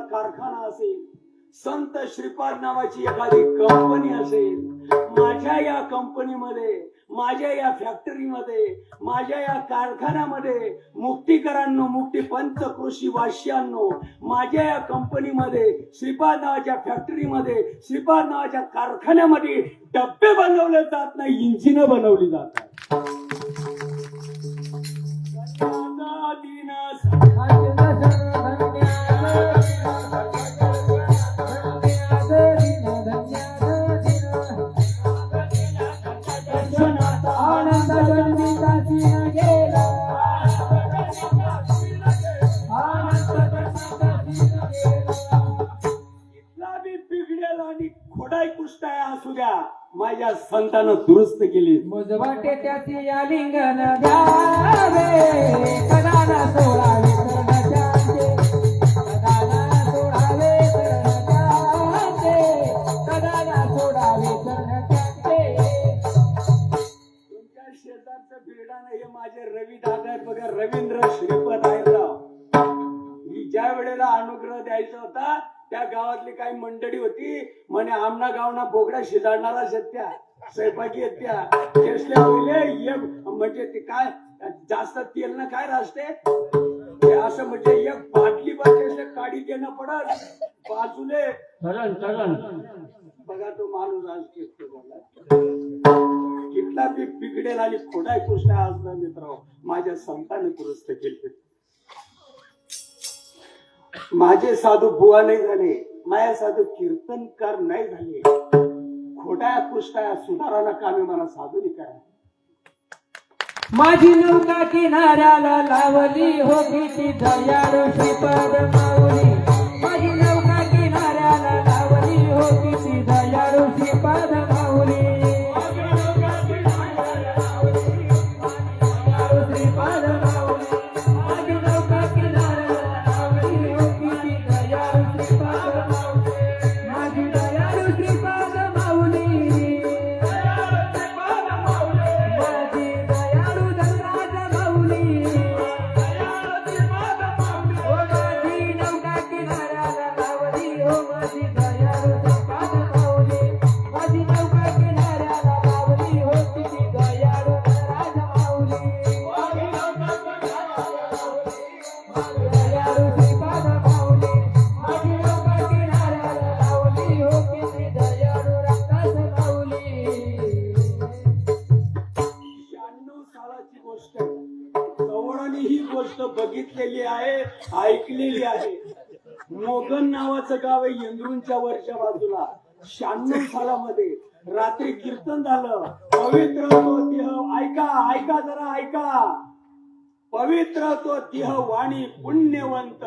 कारखाना असेल. संत श्रीपाद नावाची एखादी कंपनी असेल. माझ्या या कंपनीमध्ये माझ्या या फॅक्टरीमध्ये माझ्या या कारखान्यामध्ये मुक्तीकरांनो मुक्ती पंच कृषी वाश्यांनो माझ्या या कंपनीमध्ये श्रीपाद नावाच्या फॅक्टरीमध्ये श्रीपाद नावाच्या कारखान्यामध्ये डब्बे बनवले जात नाही इंजिन बनवली जातात. कृष्णाया असू द्या माझ्या संतानं दुरुस्त केली. मुजवाटे त्याची या लिंगन द्यावे कदाना सोडावे करण्याचे कदाना सोडावे करण्याचे कदाना सोडावे करण्याचे. तुमच्या शेजारचं बिर्डाणं हे माझे रवी दादा आहेत बघा, रवींद्र श्रीपद आहेराव. ही ज्या वेळेला अनुग्रह द्यायचा होता त्या गावातली काही मंडळी होती म्हणे आमना गावना बोगडा शिजाडणारा सत्या स्वयंपाकी आहेत त्या केसले पहिले एक म्हणजे ते काय जास्त तेल ना काय राहते ते असं म्हणजे एक बाटली बाटली काढी देणं पडत बाजूले बघा तो माणूस आज कितला बी बिघडेल आणि खोडाय कृष्णा आज मित्र माझ्या संतांनी दुरुस्त केले. माझे साधू बुवा नाही झाले, माझ्या साधू कीर्तनकार नाही झाले, खोट्या पुष्टाया सुधारणा कामे मला साधूनी करा. माझी नौका किनाऱ्याला लावली हो किती दयाळू श्रीपद माऊली. माझी नौका किनाऱ्याला लावली हो किती दयाळू श्रीपद माऊली. श्रीपद माऊली माझी नौका किनाऱ्याला लावली हो किती दयाळू श्रीपद माऊली. माझी दयाळू श्रीपद माऊली माझी दयाळू धनराज माऊली. हो माझी नौका किनाऱ्याला लावली हो माझी दयाळू श्रीपद माऊली. माझी नौका किनाऱ्याला लावली हो किती दयाळू धनराज माऊली. दयाळू श्रीपद माऊली माझी नौका किनाऱ्याला लावली हो किती दयाळू रक्ताच माऊली. 96 सालाची गोष्ट आहे. गवळणी ही गोष्ट बघितलेली आहे, ऐकलेली आहे. मोगन नावाचं गाव आहे येंद्रूंच्या वरच्या बाजूला. 96 सालामध्ये रात्री कीर्तन झालं. पवित्र तो देह ऐका ऐका जरा ऐका. पवित्र तो देह वाणी पुण्यवंत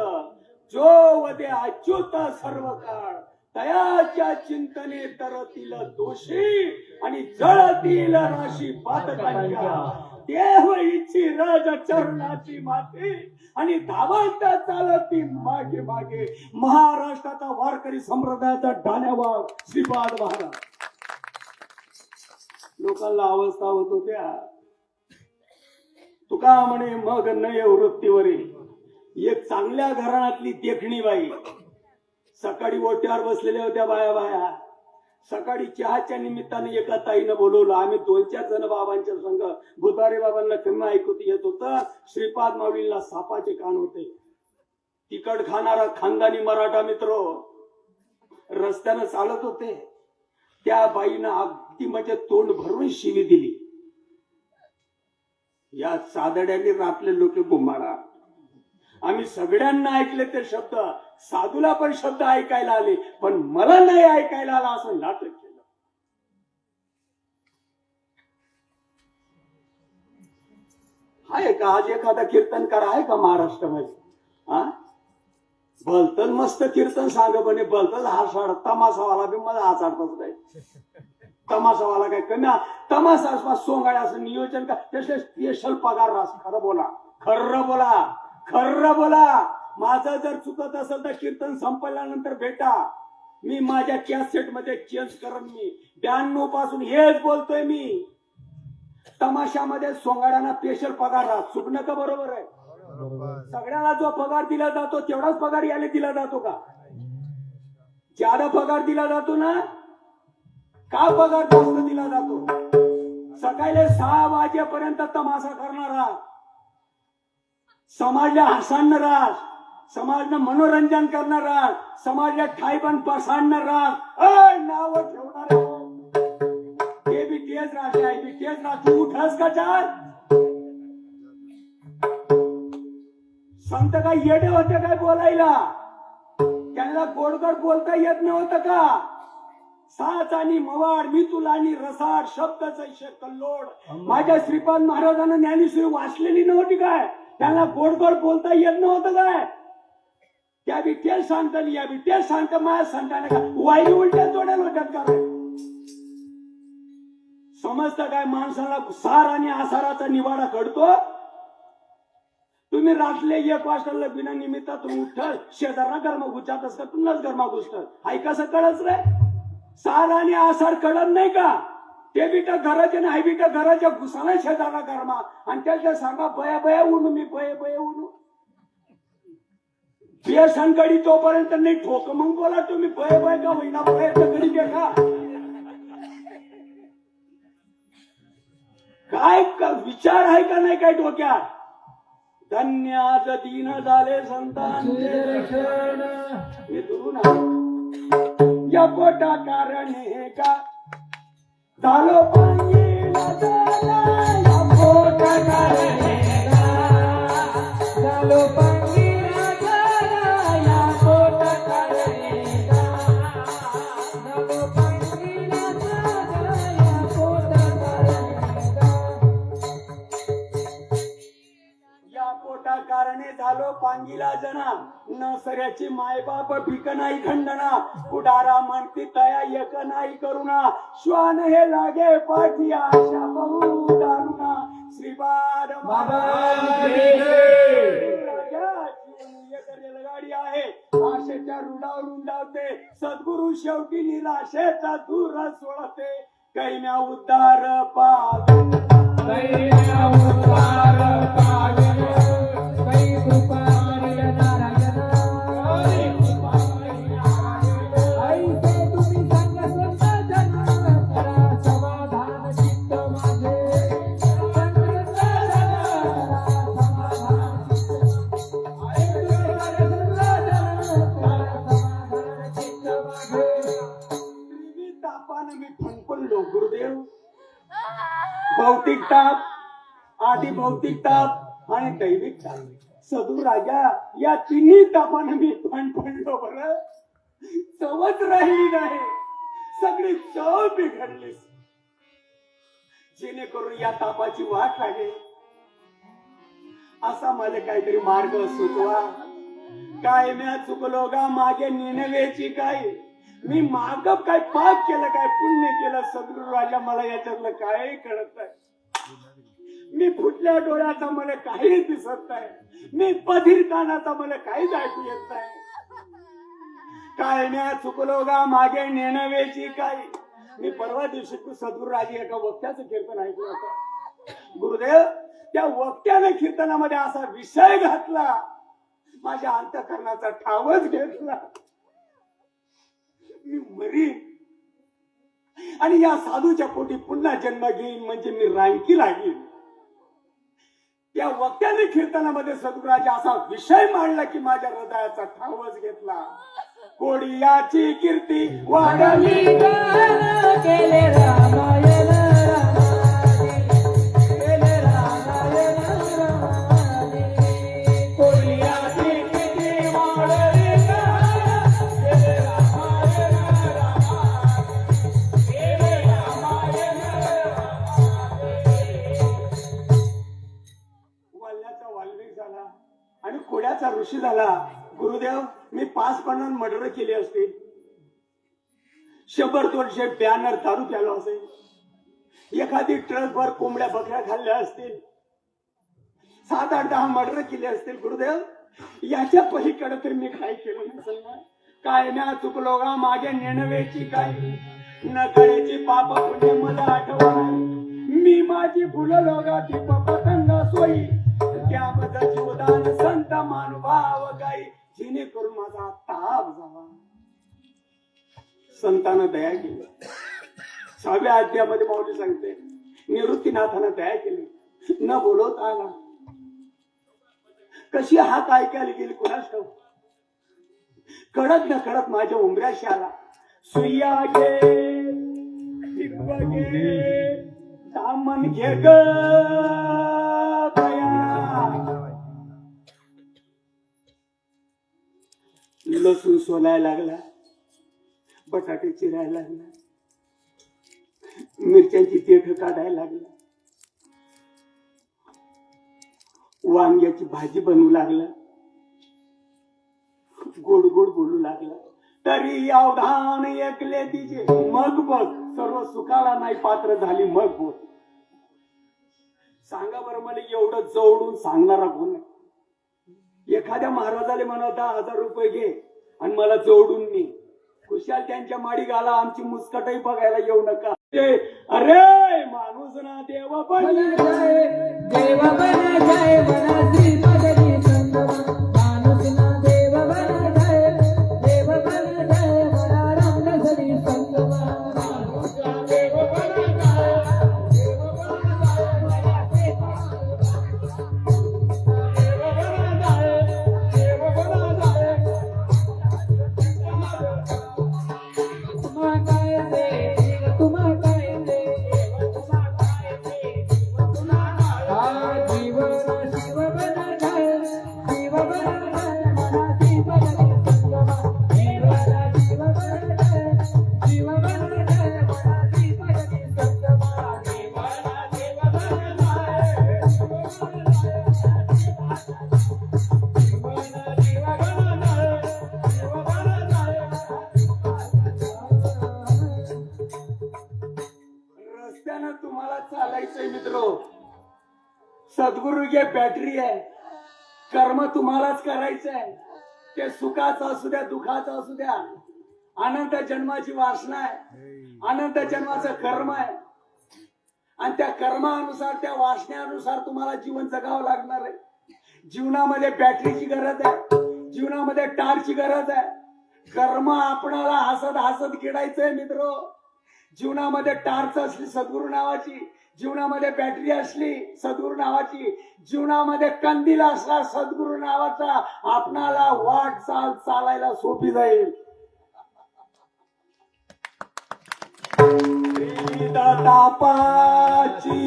जो वदे अच्युत सर्व काळ तयाच्या चिंतने तरतील दोषी आणि जळतील राशी पातकांच्या देव इच्छी रज चरणाची माती आणि धावत चालती मागे मागे महाराष्ट्राचा वारकरी संप्रदायाचा ढाण्यावाग श्रीपाद महाराज. लोकांना अवस्था होत होत्या. तुका म्हणे मग नय वृत्तीवरी एक चांगल्या घराण्यातली देखणी बाई सकाळी ओट्यावर बसलेल्या होत्या बाया. सकाळी चहाच्या निमित्ताने एका ताईनं बोलवलं. आम्ही 2-4 जण बाबांच्या संघ भुतारे बाबांना कमी ऐकून येत होतं. श्रीपाद माऊलींना सापाचे कान होते. तिखट खाणारा खानदानी मराठा मित्र रस्त्यानं चालत होते. त्या बाईनं अगदी म्हणजे तोंड भरून शिवी दिली. या सादड्यांनी रातले लोक गुमाडा. आम्ही सगळ्यांना ऐकले ते शब्द. साधूला पण शब्द ऐकायला आले पण मला नाही ऐकायला आला असं नाटक केलं. आहे का आज एखादा कीर्तनकार आहे का महाराष्ट्रामध्ये? हा भलतन मस्त कीर्तन सांग म्हणे भलतन हासाड तमासावाला बी मला हासाडतच नाही. तमाशावाला काय कमी तमाशा सोंगाड्या असं नियोजन का त्याचे स्पेशल पगार रास. खरं बोला खर्र बोला खर्र बोला. माझं जर चुकत असेल तर कीर्तन संपल्यानंतर भेटा. मी माझ्या कॅसेट मध्ये चेंज करेन. मी 92 पासून हेच बोलतोय. मी तमाशामध्ये सोंगाड्यांना स्पेशल पगार रास. चुकणं का बरोबर आहे? सगळ्याला जो पगार दिला जातो तेवढाच पगार याला दिला जातो का? ज्यादा पगार दिला जातो ना का पगार जास्त दिला जातो? सकाळी 6 वाजेपर्यंत तमाशा करणारा समाजला हसाडणारा समाजला मनोरंजन करणारा समाजला ठाईपण पसाडणारा नाव ठेवणारा ते बी तेच राहते आहे. बी तेच राहते. उठस का चाल संत काय येडे होते काय बोलायला? त्यांना गोडगोड बोलता येत नव्हतं का? साच आणि मवाड मितुल आणि रसाड शब्दाचा कल्लोड माझ्या श्रीपाद महाराजांना ज्ञानेश्वरी वाचलेली नव्हती काय? त्यांना गोड गोड बोलता येत नव्हतं काय? त्या बी तेच सांगता या बी तेच सांगता माझ्या संतांना का वायू उलट्या जोड्याला होत्यात का? समजतं काय माणसाला सार आणि आसाराचा निवाडा घडतो. तुम्ही रातले 1 वाजता बिना निमित्तातून उठल शेजारना गरमा घुसत असता तुम्हालाच गरमा घुसत हाय कसं कळच रे. सार आणि आसार कळत नाही का. ते बिटा घराचे नाही बिटा घराच्या घुसाला शेजारना गरमा आणि त्याच्या सांगा बया बया उडू मी बये बये उडू बेसनकडी तोपर्यंत नाही ठोक मग बोला तुम्ही बय बय का होईना बय कडी का काय विचार आहे का नाही काय डोक्यात. धन्याच दीन झाले संतांचे दर्शन हे दुरून या पोटा कारणे का झालो पांगीला झाला या पोटा कारणे झालो पंगीला झाला या पोटा कारणे झालो पंगीला झाला या पोटा कारणे या पोटा कारणे झालो पांगीला जना न सऱ्याची मायबाप भीक नाही खंडना पुढारा म्हणती तया एक नाही करुणा श्वान हे लागे पाठी आशा बहु दारुणा श्रीपाद रेलगाडी आहे आशेच्या रुडावर रुंडावते सद्गुरु शेवटी निराशेचा दूर सोडते कैम्या उद्धार पावे कैम्या उद्धार पावे कै कृपा नारायण ऐसे तुम्ही सांगा संत जन करा समाधान चित्त माझे संत जन करा समाधान चित्त माझे तापानं मी फणफणलो गुरुदेव. भौतिक ताप आधी भौतिक ताप आणि दैविक ताप सदू राजा या तिन्ही तापानं मी फणफणलो बरं. चवच राहिली नाही सगळी चव बिघडली. जेणेकरून या तापाची वाट लागेल असा मला काहीतरी मार्ग सुचवा. काय म्या चुकलो गा मागे निनवेची काय मी माग काय पाप केलं काय पुण्य केलं सद्गुरु राजा मला याच्यातलं काही कळत नाही. मी फुटल्या डोळ्याचा मला काही दिसत नाही. मी बधीर कानाचा मला काहीच ऐकू येत नाही. काय म्या चुकलो गा मागे नेणवेची काय. मी परवा दिवशी तू सद्गुरु राजा एका वक्त्याचं कीर्तन ऐकलं होतं. गुरुदेव त्या वक्त्याने कीर्तनामध्ये असा विषय घातला माझ्या अंतःकरणाचा ठावच घेतला. मी मरीन आणि या साधूच्या पोटी पुन्हा जन्म घेईन म्हणजे मी रांकी लागेन. त्या वक्त्याने कीर्तनामध्ये सद्गुराचा असा विषय मांडला की माझ्या हृदयाचा ठावच घेतला. कोडियाची कीर्ती वाढली केले रामायण केले रामायण कोडियाची कीर्ती वाढली केले रामायण केले रामायण वाल्याचा वाल्मिक झाला आणि कोड्याचा ऋषी झाला. गुरुदेव मी 5-50 मर्डर केले असते. 100-200 बॅनर दारू प्यालो असेल. एखादी ट्रकभर कोंबड्या बकऱ्या खाल्ल्या असतील. 7-8-10 मर्डर केले असतील. गुरुदेव याच्या पलीकडे तर मी काय केलं नसेल ना. काय ना चुकलो गा मागे नेणवेची काय न कळेची पाप पुण्य मला आठवण. मी माझी फुललो गा ती पतंग सोयी त्यामध्ये जीवदान संत मानुभाव गाई जेणेकरून माझा ताप झाला. संतानं दया केली. 6व्या अध्यायामध्ये माऊली सांगते निवृत्तीनाथानं दया केली. न बोलवता आला. कशी हात ऐकायला गेली कुणास ठाऊक. कडक न कडक माझ्या उंबऱ्याशी आला. सुया घे टिपवा घे दामन घे ग बया. लसूण सोलायला लागला. बटाटे चिरायला लागला. मिरच्यांची देठ काढायला लागला. वांग्याची भाजी बनवू लागला. गोड गोड बोलू लागला. तरी अवधान ऐकले तिचे मग बघ सर्व सुखाला नाही पात्र झाली मग बोल. सांगा बरं मला एवढं जवळून सांगणारा कोण आहे? एखाद्या महाराजाला म्हणा 10,000 रुपये घे आणि मला जोडून मी खुशाल त्यांच्या माडी घाला, आमची मुस्कटही बघायला येऊ नका. अरे माणूस ना देव पण देव बन जाय मना श्रीपदरी संगमा माणूस ना देव बन जाय देव बन जाय मना रामनगरी संगमा माणूस ना देव बन जाय देव बन जाय मना रस्त्यानं तुम्हाला चालायचंय मित्र. सद्गुरु जे बॅटरी आहे, कर्म तुम्हालाच करायचंय. ते सुखाचं असू द्या दुःखाचं असू द्या. अनंत जन्माची वासना आहे, अनंत जन्माचं कर्म आहे आणि त्या कर्मानुसार त्या वासनेनुसार तुम्हाला जीवन जगावं लागणार आहे. जीवनामध्ये बॅटरीची गरज आहे, जीवनामध्ये टारची गरज आहे. कर्म आपणाला हसत हसत किडायचंय मित्र. जीवनामध्ये टार्च असली सद्गुरु नावाची, जीवनामध्ये बॅटरी असली सद्गुरु नावाची, जीवनामध्ये कंदील असला सद्गुरु नावाचा, आपणाला वाटचाल चालायला सोपी जाईल. तापाची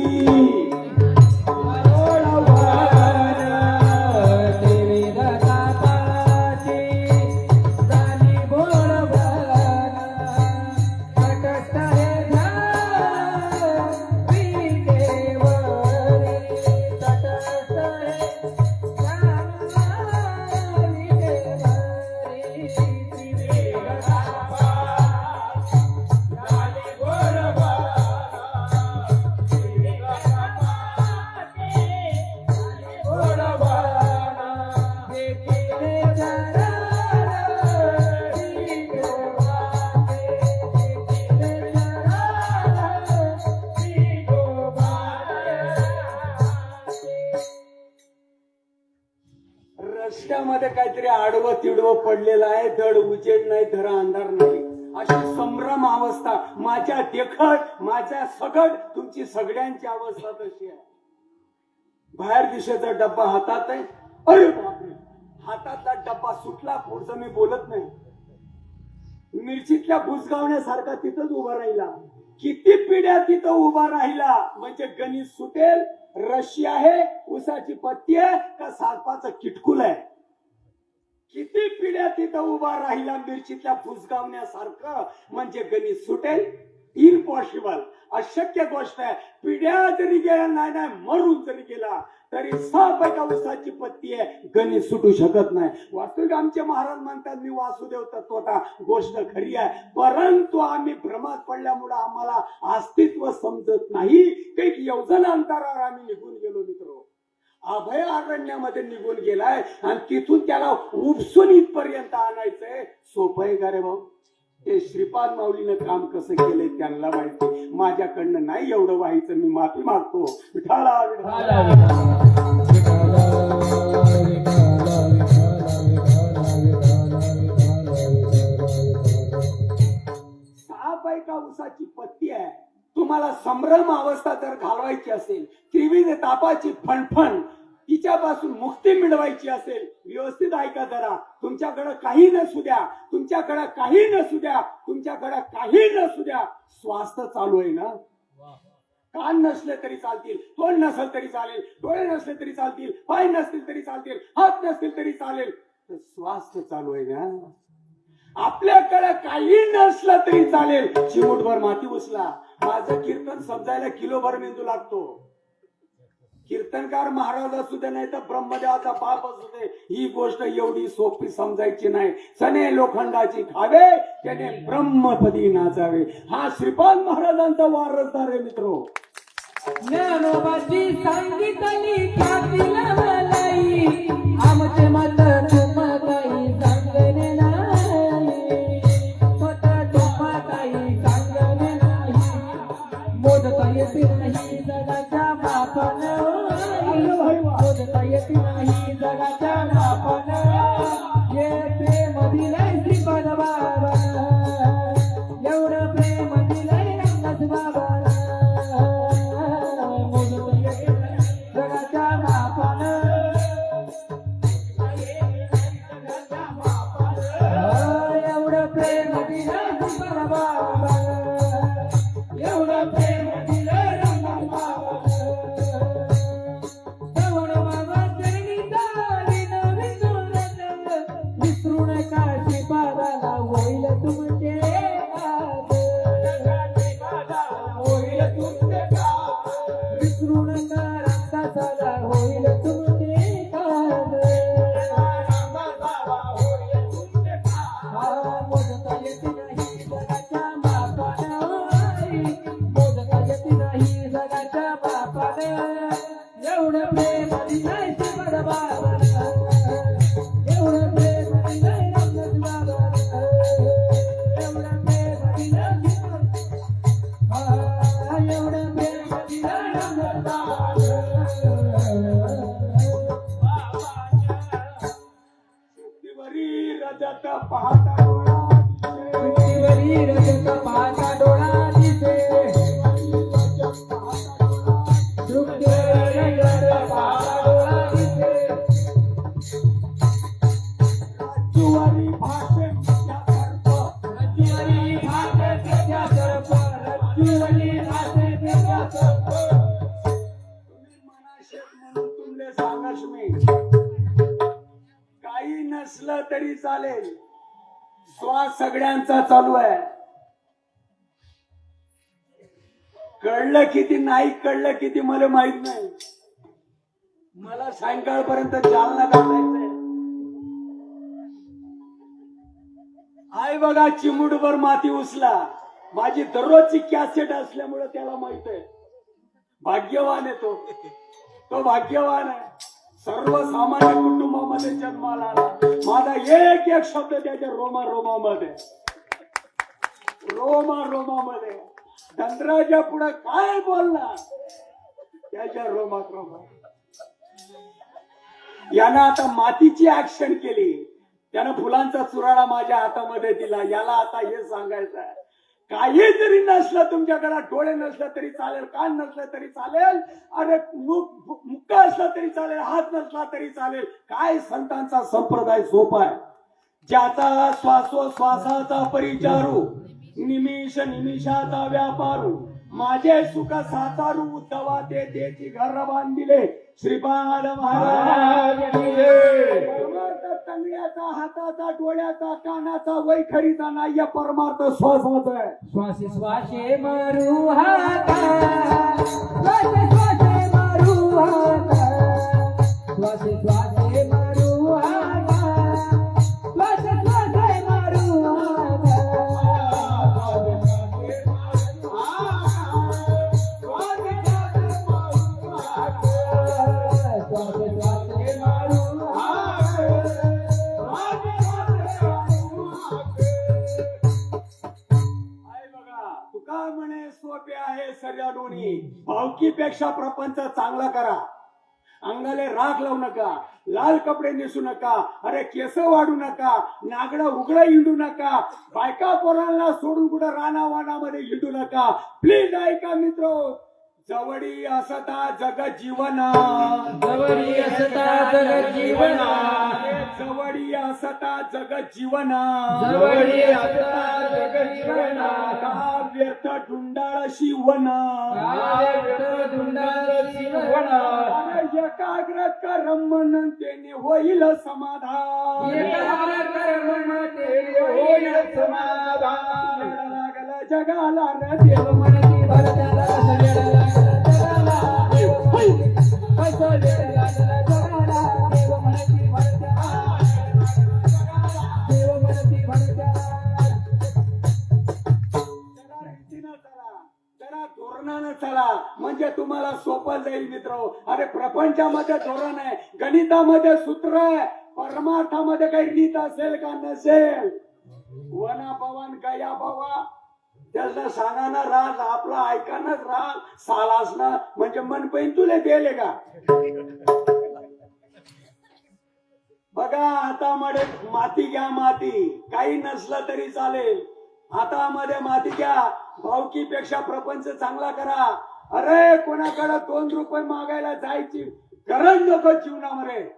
रस्त्यामध्ये काहीतरी आडवं तिडवं पडलेलं आहे. धड उजेड नाही, धड अंधार नाही, अशी संभ्रम अवस्था. माझ्या देखत माझ्या सगट तुमची सगळ्यांची अवस्था तशी आहे. बाहेर दिशेचा डब्बा हातात आहे. अरे बापरे, हातातला डब्बा सुटला, पुढचं मी बोलत नाही. मिरचीतल्या बुजगावण्यासारखा तिथंच उभा राहिला. किती पिढ्या तिथं उभा राहिला म्हणजे गणित सुटेल. रशी आहे, उसाची पत्ती आहे का सापाचं किटकुल आहे. किती पिढ्या तिथं उभा राहिला मिरचीतल्या फुसगावण्यासारखं म्हणजे गणित सुटेल. इम्पॉसिबल, अशक्य गोष्ट आहे. पिढ्या जरी गेल्या नाही मरून जरी गेला तरी साप एका उसाची पत्ती आहे, गणित सुटू शकत नाही. वास्तविक आमचे महाराज म्हणतात मी वासुदेव तत्वता, गोष्ट खरी आहे. परंतु आम्ही भ्रमात पडल्यामुळे आम्हाला अस्तित्व समजत नाही. काही योजना अंतरावर आम्ही निघून गेलो मित्र. अभय अरण्यामध्ये निघून गेलाय आणि तिथून त्याला उपसून इथपर्यंत आणायचंय. सोपं आहे का रे भाऊ? ते श्रीपाद माऊलीनं काम कसं केलंय त्यांना माहिती. माझ्याकडनं नाही एवढं व्हायचं, मी माफी मागतो. विठाला साप आहे का उसाची पत्ती आहे. तुम्हाला संभ्रम अवस्था जर घालवायची असेल, त्रिविध तापाची फणफण तिच्यापासून मुक्ती मिळवायची असेल, व्यवस्थित ऐका जरा. तुमच्याकडे काही नसू द्या, तुमच्याकडे काही नसू द्या, तुमच्याकडे काही नसू द्या, स्वास्थ्य चालू आहे ना. कान नसले तरी चालतील, तोंड नसेल तरी चालेल, डोळे नसले तरी चालतील, पाय नसतील तरी चालतील, हात नसतील तरी चालेल, तर स्वास्थ्य चालू आहे ना. आपल्याकडे काही नसलं तरी चालेल, चिमूटभर माती उचला. माझं कीर्तन समजायला किलोभर मेंदू लागतो. कीर्तनकार महाराज असू दे नाही तर ब्रह्मदेवाचा बाप असू दे, ही गोष्ट एवढी सोपी समजायची नाही. सने लोखंडाची खावे त्याने ब्रह्मपदी नाचावे. हा श्रीपाद महाराजांचा वारसदार आहे मित्रो. ज्ञानोबाची सांगितली ख्यातीला मलाई, आमचे मत तुम्हा काही सांगणे नाही, मत तुम्हा काही सांगणे नाही, मोदता येते नाही जगाच्या बापानं, मोदता येते नाही जगाच्या बापानं, हे प्रेम दिलंय श्रीपाद बाबानं, एवढं प्रेम दिलंय रामदास बाबानं, जगाच्या बापानं, एवढं प्रेम दिलं श्रीपाद बाबानं, एवढं प्रेम दिलं रामदास बाबानं, एवढं बाबा चरणी चालीन विसरू नका श्रीपादाला होईल तुमचे होईल तुमचे विसरू नका रामदासाला होईल तुमचे काद. मोदता येते नाही जगाच्या बापानं, मोदता येते नाही जगाच्या बापानं, एवढं प्रेम दिलंय श्रीपाद बाबानं, एवढं प्रेम दिलंय रामदास बाबानं, एवढं प्रेम दिलं एवढं प्रेम दिलं रामदास बाबानं. शुद्धीवरी रजत पाहता डोळा पृथ्वीवरी रजत पाहता डोळा दिसे, पृथ्वीवरी रजत पाहता डोळा दिसे, जुवारी भाषे त्या सर्प रज्जुवरी भाते त्याच्या सर्प, रज्जुवरी भाते त्याच्या सर्प. तुम्ही मनाशेत म्हणून तुमले सांगस मी, काही नसलं तरी चालेल, श्वास सगळ्यांचा चालू आहे. कळलं किती नाही कळलं किती मला माहित नाही. मला सायंकाळपर्यंत जालना घालायचंय. आई बघा चिमुडभर माती उचला, माझी दररोजची कॅसेट असल्यामुळे त्याला माहित आहे. भाग्यवान आहे तो भाग्यवान आहे. सर्वसामान्य कुटुंबामध्ये जन्माला आला. माझा एक एक शब्द त्याच्या रोमामध्ये धनराजा पुढे काय बोलणार त्याच्या रोमात. यानं आता मातीची ऍक्शन केली, त्यानं फुलांचा चुराडा माझ्या हातामध्ये दिला. याला आता हे सांगायचं आहे, काही जरी नसलं तुमच्याकडे, डोळे नसलं तरी चालेल, कान नसलं तरी चालेल, अरे मुक्का असला तरी चालेल, हात नसला तरी चालेल. काय संतांचा संप्रदाय सोपा आहे. ज्याचा श्वासोश्वासाचा परिचारू, निमिष निमिषाचा व्यापारू, माझे सुख सातारू, उद्धवा ते त्याची घर बांधिले श्रीपाद महाराज. तंगड्याचा, हाताचा, डोळ्याचा, कानाचा, वैखरीचा नाही, या परमार्थ श्वासाचा आहे. श्वासे श्वासे मारू हाता, श्वासे श्वासे मारू हाता, श्वासे श्वासे मारू हाता, श्वासे श्वासे मारू हाता, श्वासे श्वासे मारू तुका म्हणे सोपे आहे सर्या दोन्ही. भावकीपेक्षा प्रपंच चांगला करा. अंगाले राख लावू नका, लाल कपडे नेसू नका, अरे केस वाढू नका, नागडं उघडं हिंडू नका, बायका पोरांना सोडून कुठं रानावानामध्ये हिंडू नका. प्लीज ऐका मित्र, जवळी असता जग जीवना, जवळी असता जग जीवना, जवळी असता जग जीवना, जवळी असता जग जीवना, का व्यर्थ ढुंडाळ शिवना, काय व्यर्थ ढुंडाळ शिवना, एकाग्र कर मन तेने होईल समाधान, एकाग्र कर मन तेने होईल समाधान. लागला जगाला र देव मनती भरत्याला सगळ्याला जगाला जाईल मित्र. अरे प्रपंचामध्ये धोरण आहे, गणितामध्ये सूत्र आहे, परमार्थामध्ये काही रीत असेल का नसेल. वना पवन गया बाबा त्याला सांगा ना राज आपला ऐकानच राग सालास ना म्हणजे मन पैन तुले दिले का. बघा हातामध्ये माती घ्या, माती काही नसलं तरी चालेल, हातामध्ये माती घ्या, भावकीपेक्षा प्रपंच चांगला करा. अरे कोणाकडे 2 रुपये मागायला जायची गरज नको जीवनामध्ये,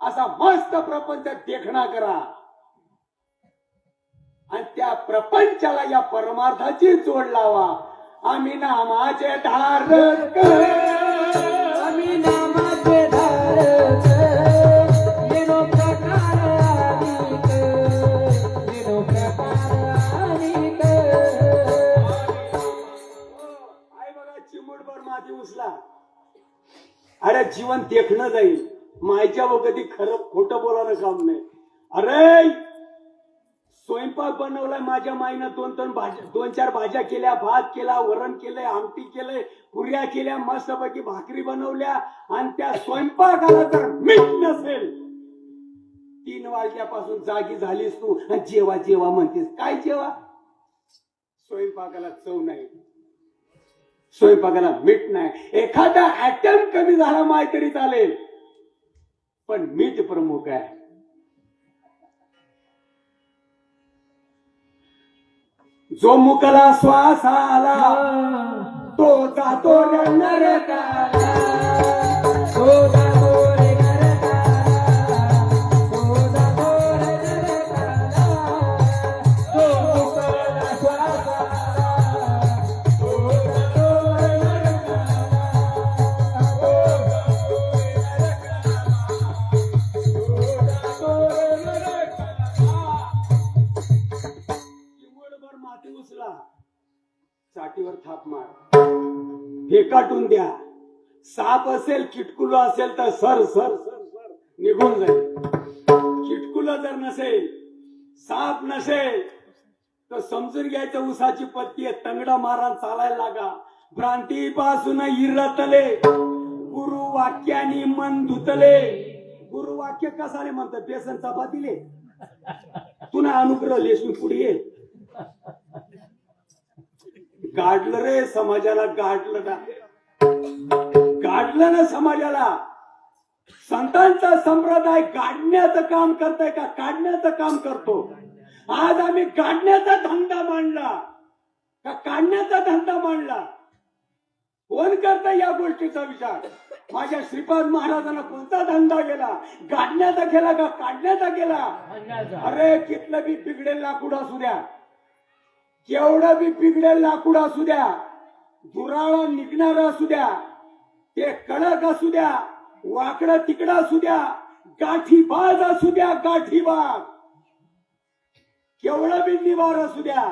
असा मस्त प्रपंच देखणा करा आणि त्या प्रपंचाला या परमार्थाची जोड लावा. आम्ही नामाचे धारक, आम्ही नामाचे धारक, येनो प्रकार अनेक, येनो प्रकार अनेक. आई बघा चिमुटभर माती उचला. अरे जीवन देखणं जाईल, मायच्या व कधी खरं खोटं बोलायला काम नाही. अरे स्वयंपाक बनवलाय माझ्या माईनं, 2-4 भाज्या केल्या, भात केला, वरण केलंय, आमटी केलंय, पुऱ्या केल्या, मस्तपैकी भाकरी बनवल्या आणि त्या स्वयंपाकाला जर मीठ नसेल, 3 वाजल्यापासून जागी झालीस तू आणि जेवा जेवा म्हणतेस. काय जेवा? स्वयंपाकाला चव नाही, स्वयंपाकाला मीठ नाही. एखादा ऍटम कमी झाला माय तरी चालेल, पण मीठ प्रमुख आहे. जो मुकला श्वास आला तो जातो रे नरकाला. तो जातो रे नरकाला, तो जातो रे नरकाला. तो मुकला श्वास आला, तो जातो रे नरकाला, तो जातो रे नरकाला, तो जातो रे नरकाला. चिमूटभर माती उचला, चाटीवर थाप मार, फेकाटून द्या. साप असेल, किटकुल असेल तर सर सर सर सर निघून जाईल. किटकुल जर नसेल, साप नसेल तर समजून घ्यायचं उसाची पत्ती आहे, तंगडा मारा चालायला लागा. भ्रांतीपासून इरतले, गुरुवाक्यानी मन धुतले. गुरुवाक्य कसाले म्हणतात? बेसन चपातीले तुला अनुग्रह लेसून पुढे ये. गाडलं रे समाजाला, गाडलं ना, गाडलं ना समाजाला. संतांचा संप्रदाय गाडण्याचं काम करताय का काढण्याचं काम करतो? आज आम्ही गाडण्याचा धंदा मांडला का काढण्याचा धंदा मांडला? कोण करता या गोष्टीचा विचार? माझ्या श्रीपाद महाराजांना कोणता धंदा केला? गाडण्याचा केला का काढण्याचा केला? अरे कितलं बी बिघडेल लाकूड असू द्या, केवढं बी बिघडेल लाकूड असू द्या, दुराळा निघणार असू द्या, ते कडक असू द्या, वाकडं तिकडं असू द्या, गाठीबाज असू द्या, गाठीबाज, केवढं बी निवार असू द्या,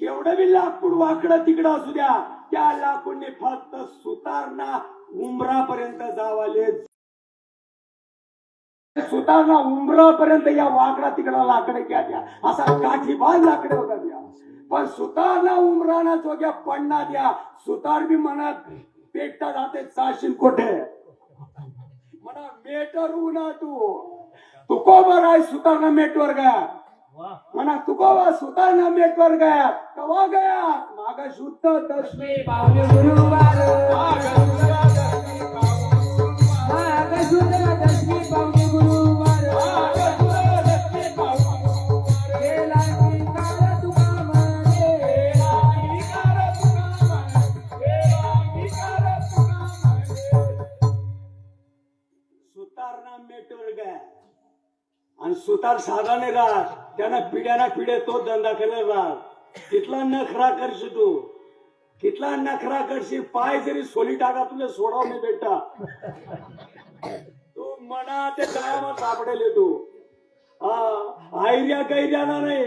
केवढं बी लाकूड वाकडं तिकडं असू द्या, त्या लाकूडने फक्त सुतारणा उमरापर्यंत जावाले. सुतारणा उमरापर्यंत या वाकडा तिकडा लाकडे घ्या द्या, असा गाठीबाज लाकडे होता द्या. पण सुतारणा उमराना चोग्या पडना द्या. सुतार बी मनात पेटता जाते साशीन कोठे म्हणा मेटर उना तू कोबर आहे सुतारणा मेटवर गया म्हणा तू कोबा सुतारणा मेटवर गया कवा गया मागा शुद्ध दशमी पावले गुरुवार, माग शुद्ध दशमी पावले गुरुवार. गेला विकार तुका म्हणे, सुतारणा मेटवर गया आणि सुतार साधा नाही राहत, त्यांना पिढ्याना पिढे तो धंदा केला राहत. तिथला नखरा करशी तू, तिथला नखरा करशी, पाय जरी सोली टाका तुला सोडाव नाही बेटा. तू मना ते कायमच सापडेल तू. आयर्या कैर्याला नाही,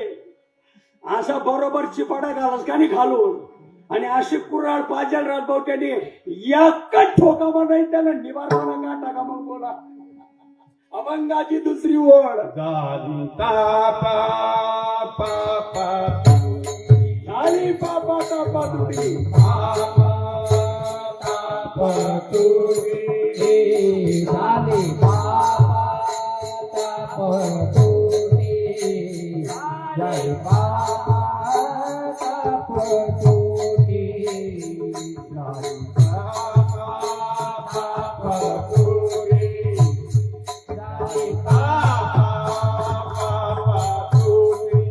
असा बरोबर चिपाडा घालास का नाही खालून आणि अशी कुऱ्हाड पाजल राहत भाऊ त्यांनी एकच ठोका नाही त्याला निवारणा का टाका मग बोला. अभंगाची दुसरी ओळ झाली पापा तापा तुझी तुटे झाले बाबाचा तुटे जय बाबाचा तुटे जय बाबाचा तुटे जय बाबाचा तुटे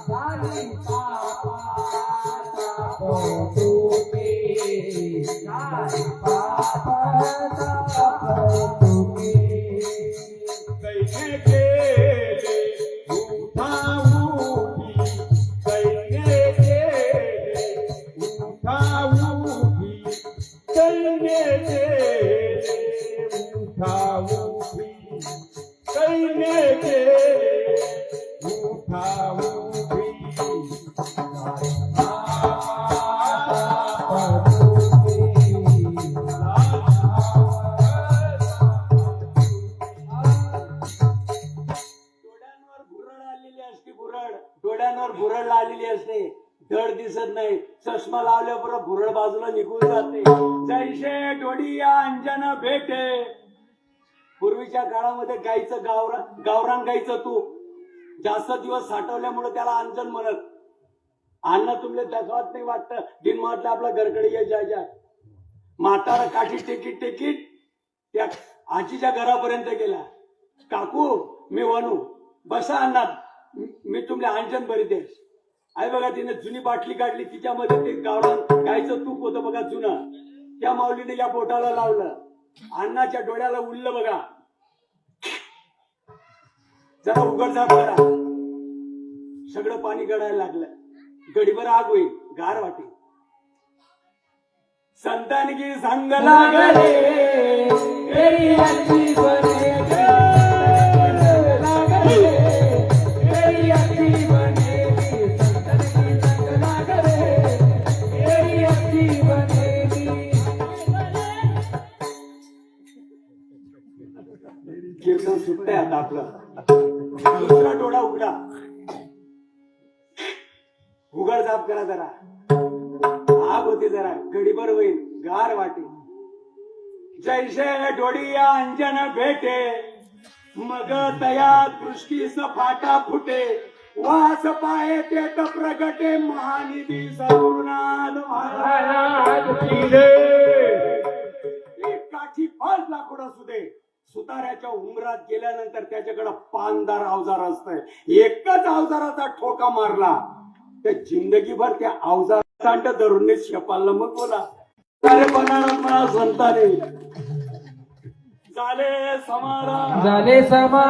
झाले बाबाचा तुटे जय बाबाचा तुटे कैने केले उठाऊठी, कैने केले उठाऊठी, कैने केले उठाऊठी, कैने केले उठाऊठी. डोळ्यांवर भुरळ आलेली असते, भुरळ डोळ्यांवर भुरळ आलेली असते, धड दिसत नाही, चष्मा लावल्याबरोबर भुरळ बाजूला निघून जाते. जैसे डोळिया अंजन भेटे. पूर्वीच्या काळामध्ये गाईचं गावरान गाईचं तूप जास्त दिवस साठवल्यामुळे त्याला अंजन म्हणत. अन्न तुमले दाखवत नाही वाटतं, दिन म्हटलं आपला घरकडे ये जाय. म्हातारा काठी टेकीट टेकीट त्या आजीच्या घरापर्यंत गेला. काकू मी वनू बसा अन्नात, मी तुमले अंजन भरीते. आई बघा तिने जुनी बाटली काढली, तिच्यामध्ये ते गावरान गाईचं तूप होतं बघा जुनं. त्या माऊलीने या बोटाला लावलं, अन्नाच्या डोळ्याला उडलं बघा. जरा उघडझाप करा, सगळं पाणी गळायला लागलं. गडीभर आग होईल, गार वाटेल. संतानगी सांग लागले तेरी अच्छी बने तेरी अच्छी बनेगी संतन की संग लागले तेरी अच्छी बनेगी. कीर्तन सुटतंय आता आपलं. दुसरा डोळा उघडा, उघड झाप करा जरा. आग होती जरा, गडीभर होईल, गार वाटे. जैसे डोळिया अंजन भेटे, मग तया दृष्टीस फाटा फुटे. वास पाहे ते त प्रगटे, महानिधी सद्गुरुनाथ महाराज की जय. एक काठी 5 लाकूड असू दे, सुताऱ्याच्या उमरात गेल्यानंतर त्याच्याकडे 5दार अवजार असतंय. एकच अवजाराचा ठोका मारला तर जिंदगीभर त्या अवजार सांड धरून शेपाला. मग बोला अरे बनारस मला संताने झाले समाधान झाले समा